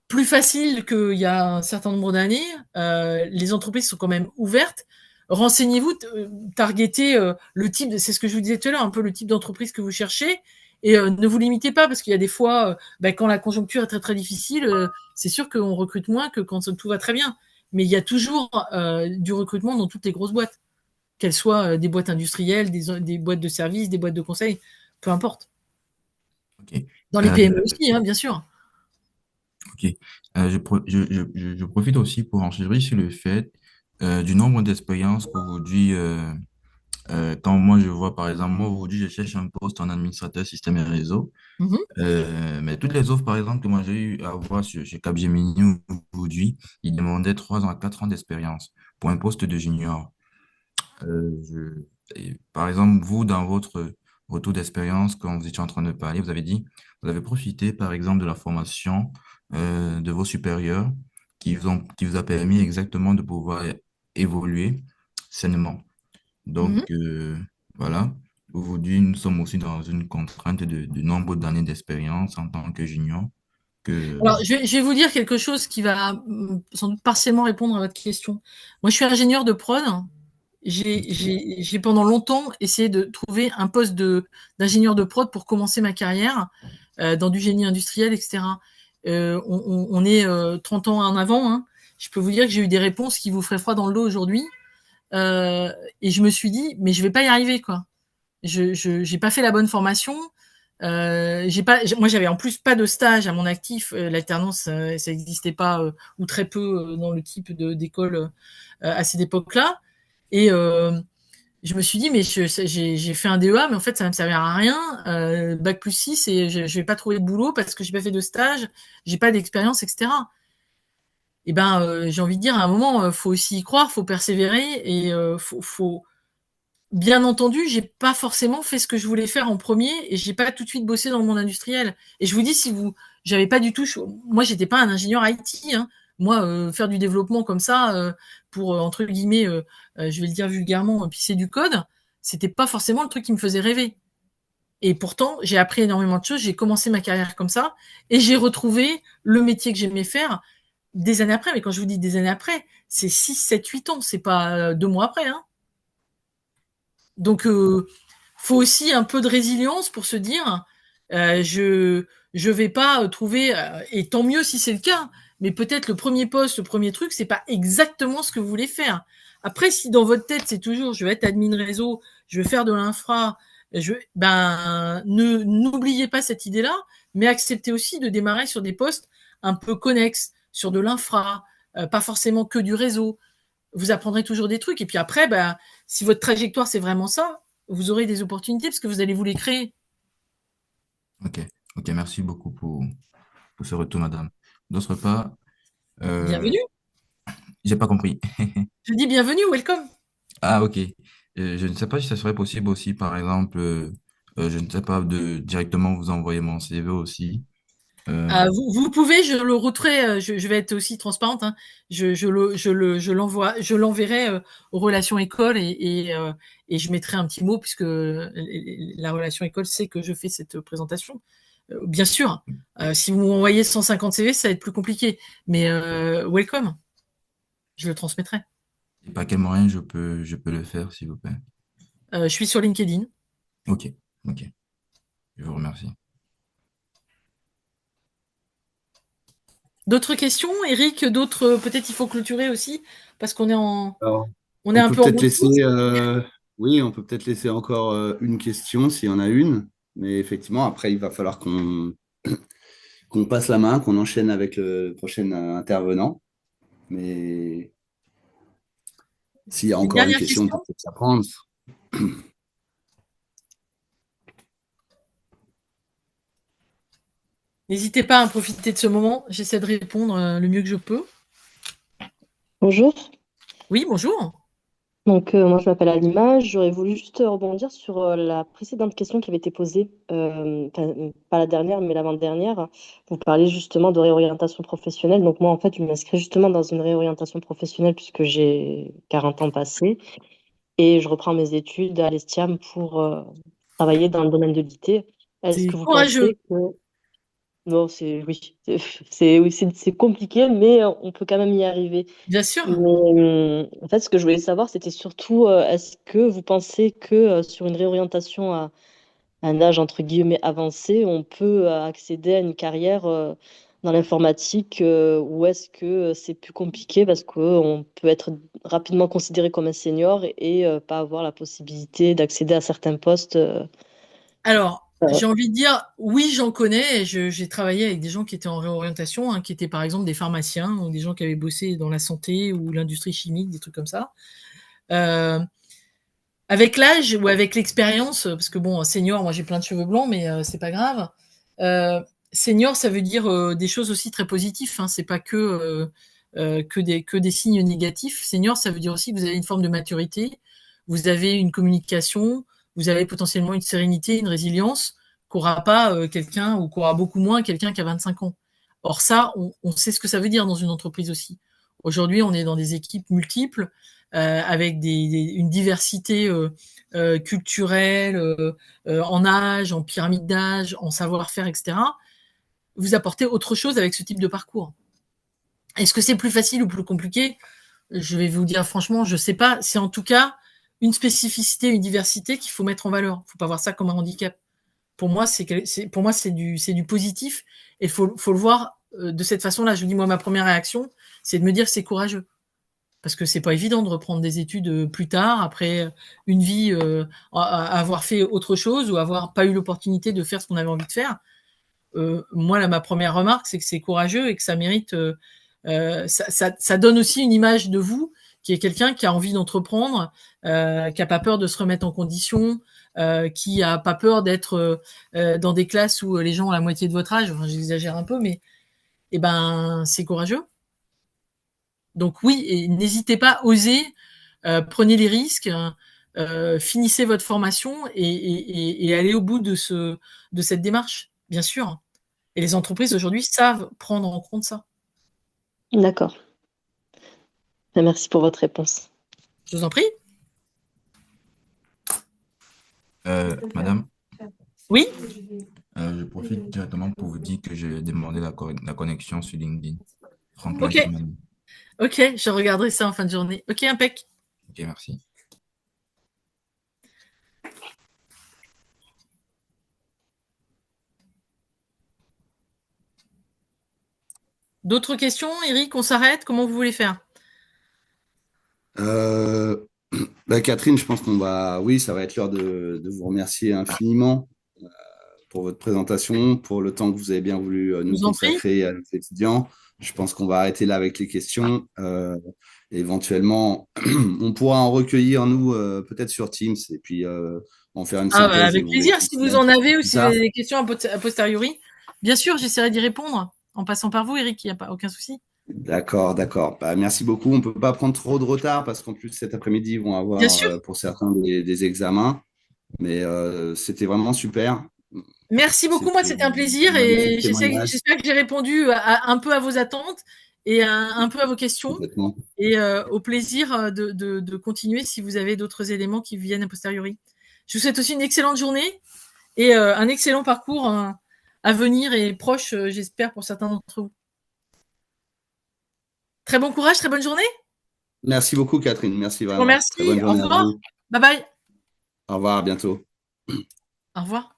plus facile qu'il y a un certain nombre d'années. Les entreprises sont quand même ouvertes. Renseignez-vous, targetez le type, c'est ce que je vous disais tout à l'heure, un peu le type d'entreprise que vous cherchez. Et ne vous limitez pas, parce qu'il y a des fois, quand la conjoncture est très très difficile, c'est sûr qu'on recrute moins que quand tout va très bien. Mais il y a toujours du recrutement dans toutes les grosses boîtes, qu'elles soient des boîtes industrielles, des boîtes de services, des boîtes de conseil, peu importe.
Ok.
Dans les
Euh,
PME aussi, hein, bien sûr.
ok. Je profite aussi pour enchérir sur le fait du nombre d'expériences qu'aujourd'hui, quand moi je vois par exemple, moi aujourd'hui je cherche un poste en administrateur système et réseau,
Mhm,
mais toutes les offres par exemple que moi j'ai eu à voir chez Capgemini aujourd'hui, ils demandaient 3 ans à 4 ans d'expérience pour un poste de junior. Par exemple, vous, dans votre retour d'expérience, quand vous étiez en train de parler, vous avez dit, vous avez profité, par exemple, de la formation de vos supérieurs qui vous a permis exactement de pouvoir évoluer sainement.
mhm.
Donc, voilà. Aujourd'hui, nous sommes aussi dans une contrainte de nombre d'années d'expérience en tant que junior. Que...
Alors, je vais vous dire quelque chose qui va sans doute partiellement répondre à votre question. Moi, je suis ingénieur de prod. J'ai pendant longtemps essayé de trouver un poste d'ingénieur de prod pour commencer ma carrière dans du génie industriel, etc. On est 30 ans en avant, hein. Je peux vous dire que j'ai eu des réponses qui vous feraient froid dans le dos aujourd'hui. Et je me suis dit, mais je vais pas y arriver, quoi. J'ai pas fait la bonne formation. Moi, j'avais en plus pas de stage à mon actif. L'alternance, ça n'existait pas ou très peu dans le type d'école à cette époque-là. Et je me suis dit, mais j'ai fait un DEA, mais en fait, ça ne me servira à rien. Bac plus 6 et je vais pas trouver de boulot parce que j'ai pas fait de stage, j'ai pas d'expérience, etc. Et ben, j'ai envie de dire, à un moment, faut aussi y croire, faut persévérer et faut bien entendu, j'ai pas forcément fait ce que je voulais faire en premier et j'ai pas tout de suite bossé dans le monde industriel. Et je vous dis, si vous, j'avais pas du tout, moi j'étais pas un ingénieur IT, hein. Moi, faire du développement comme ça pour entre guillemets, je vais le dire vulgairement, pisser du code, c'était pas forcément le truc qui me faisait rêver. Et pourtant, j'ai appris énormément de choses. J'ai commencé ma carrière comme ça et j'ai retrouvé le métier que j'aimais faire des années après. Mais quand je vous dis des années après, c'est 6, 7, 8 ans. C'est pas 2 mois après, hein. Donc, faut aussi un peu de résilience pour se dire, je vais pas trouver, et tant mieux si c'est le cas, mais peut-être le premier poste, le premier truc, c'est pas exactement ce que vous voulez faire. Après, si dans votre tête c'est toujours, je vais être admin réseau, je vais faire de l'infra, n'oubliez pas cette idée-là, mais acceptez aussi de démarrer sur des postes un peu connexes, sur de l'infra, pas forcément que du réseau. Vous apprendrez toujours des trucs. Et puis après, si votre trajectoire, c'est vraiment ça, vous aurez des opportunités parce que vous allez vous les créer.
Ok, ok, merci beaucoup pour ce retour, madame. D'autre part, euh,
Bienvenue.
j'ai pas compris.
Je dis bienvenue, welcome.
Ah, ok. Je ne sais pas si ça serait possible aussi, par exemple, je ne sais pas, de directement vous envoyer mon CV aussi.
Vous pouvez, je le routerai, je vais être aussi transparente, hein. Je l'enverrai aux relations écoles et je mettrai un petit mot puisque la relation école sait que je fais cette présentation. Bien sûr, si vous m'envoyez 150 CV, ça va être plus compliqué. Mais welcome, je le transmettrai.
Et par quel moyen je peux le faire, s'il vous plaît?
Je suis sur LinkedIn.
Ok, ok. Je vous remercie.
D'autres questions, Eric? D'autres, peut-être il faut clôturer aussi, parce
Alors,
on est
on
un
peut
peu en
peut-être
bout de
laisser,
course.
oui, on peut peut-être laisser encore une question s'il y en a une. Mais effectivement, après, il va falloir qu'on passe la main, qu'on enchaîne avec le prochain intervenant. Mais s'il y a
Une
encore une
dernière
question, on
question?
peut peut-être la prendre.
N'hésitez pas à profiter de ce moment. J'essaie de répondre le mieux que je peux.
Bonjour.
Oui, bonjour.
Donc, moi, je m'appelle Alima. J'aurais voulu juste rebondir sur la précédente question qui avait été posée, enfin, pas la dernière, mais l'avant-dernière. Vous parlez justement de réorientation professionnelle. Donc, moi, en fait, je m'inscris justement dans une réorientation professionnelle puisque j'ai 40 ans passés et je reprends mes études à l'Estiam pour travailler dans le domaine de l'IT. Est-ce
C'est
que vous
courageux.
pensez que... Non, oui, c'est compliqué, mais on peut quand même y arriver.
Bien sûr.
Mais, en fait, ce que je voulais savoir, c'était surtout, est-ce que vous pensez que sur une réorientation à un âge entre guillemets avancé, on peut accéder à une carrière dans l'informatique ou est-ce que c'est plus compliqué parce qu'on peut être rapidement considéré comme un senior et pas avoir la possibilité d'accéder à certains postes
Alors,
euh,
j'ai envie de dire, oui, j'en connais. J'ai travaillé avec des gens qui étaient en réorientation, hein, qui étaient par exemple des pharmaciens ou des gens qui avaient bossé dans la santé ou l'industrie chimique, des trucs comme ça. Euh, Avec l'âge ou avec l'expérience, parce que bon, senior, moi j'ai plein de cheveux blancs, mais c'est pas grave. Euh, Senior, ça veut dire des choses aussi très positives. Hein, c'est pas que des signes négatifs. Senior, ça veut dire aussi que vous avez une forme de maturité, vous avez une communication, vous avez potentiellement une sérénité, une résilience qu'aura pas quelqu'un ou qu'aura beaucoup moins quelqu'un qui a 25 ans. Or ça, on sait ce que ça veut dire dans une entreprise aussi. Aujourd'hui, on est dans des équipes multiples avec une diversité culturelle, en âge, en pyramide d'âge, en savoir-faire, etc. Vous apportez autre chose avec ce type de parcours. Est-ce que c'est plus facile ou plus compliqué? Je vais vous dire franchement, je sais pas. C'est en tout cas une spécificité, une diversité qu'il faut mettre en valeur. Il faut pas voir ça comme un handicap. Pour moi, c'est du positif et faut le voir de cette façon-là. Je vous dis, moi, ma première réaction, c'est de me dire que c'est courageux. Parce que c'est pas évident de reprendre des études plus tard, après une vie, avoir fait autre chose ou avoir pas eu l'opportunité de faire ce qu'on avait envie de faire. Moi, là, ma première remarque, c'est que c'est courageux et que ça mérite. Ça donne aussi une image de vous qui est quelqu'un qui a envie d'entreprendre, qui a pas peur de se remettre en condition, qui a pas peur d'être dans des classes où les gens ont la moitié de votre âge. Enfin, j'exagère un peu, mais eh ben, c'est courageux. Donc oui, et n'hésitez pas, osez, prenez les risques, finissez votre formation et allez au bout de cette démarche, bien sûr. Et les entreprises aujourd'hui savent prendre en compte ça.
D'accord. Merci pour votre réponse.
Je vous en prie.
Madame,
Oui,
je profite directement pour vous dire que j'ai demandé la connexion sur LinkedIn. Franklin
ok,
Kimani.
ok, je regarderai ça en fin de journée. Ok, impec.
Ok, merci.
D'autres questions, Eric, on s'arrête? Comment vous voulez faire?
Euh, Catherine, je pense oui, ça va être l'heure de vous remercier infiniment pour votre présentation, pour le temps que vous avez bien voulu
Je
nous
vous en prie.
consacrer à nos étudiants. Je pense qu'on va arrêter là avec les questions. Éventuellement, on pourra en recueillir, nous, peut-être sur Teams, et puis en faire une
Ah, bah,
synthèse et
avec
vous les
plaisir. Si vous
transmettre
en avez ou
plus
si vous
tard.
avez des questions a posteriori, bien sûr, j'essaierai d'y répondre en passant par vous, Eric, il n'y a pas aucun souci.
D'accord, d'accord. Merci beaucoup. On ne peut pas prendre trop de retard parce qu'en plus, cet après-midi, ils vont
Bien
avoir,
sûr.
pour certains, des examens. Mais c'était vraiment super.
Merci beaucoup. Moi,
C'était
c'était un
un
plaisir
magnifique
et
témoignage,
j'espère que j'ai répondu un peu à vos attentes et un peu à vos questions.
complètement.
Et au plaisir de continuer si vous avez d'autres éléments qui viennent a posteriori. Je vous souhaite aussi une excellente journée et un excellent parcours à venir et proche, j'espère, pour certains d'entre vous. Très bon courage, très bonne journée.
Merci beaucoup, Catherine. Merci
Je vous
vraiment. Très
remercie.
bonne
Au
journée à
revoir.
vous.
Bye bye.
Au revoir, à bientôt.
Au revoir.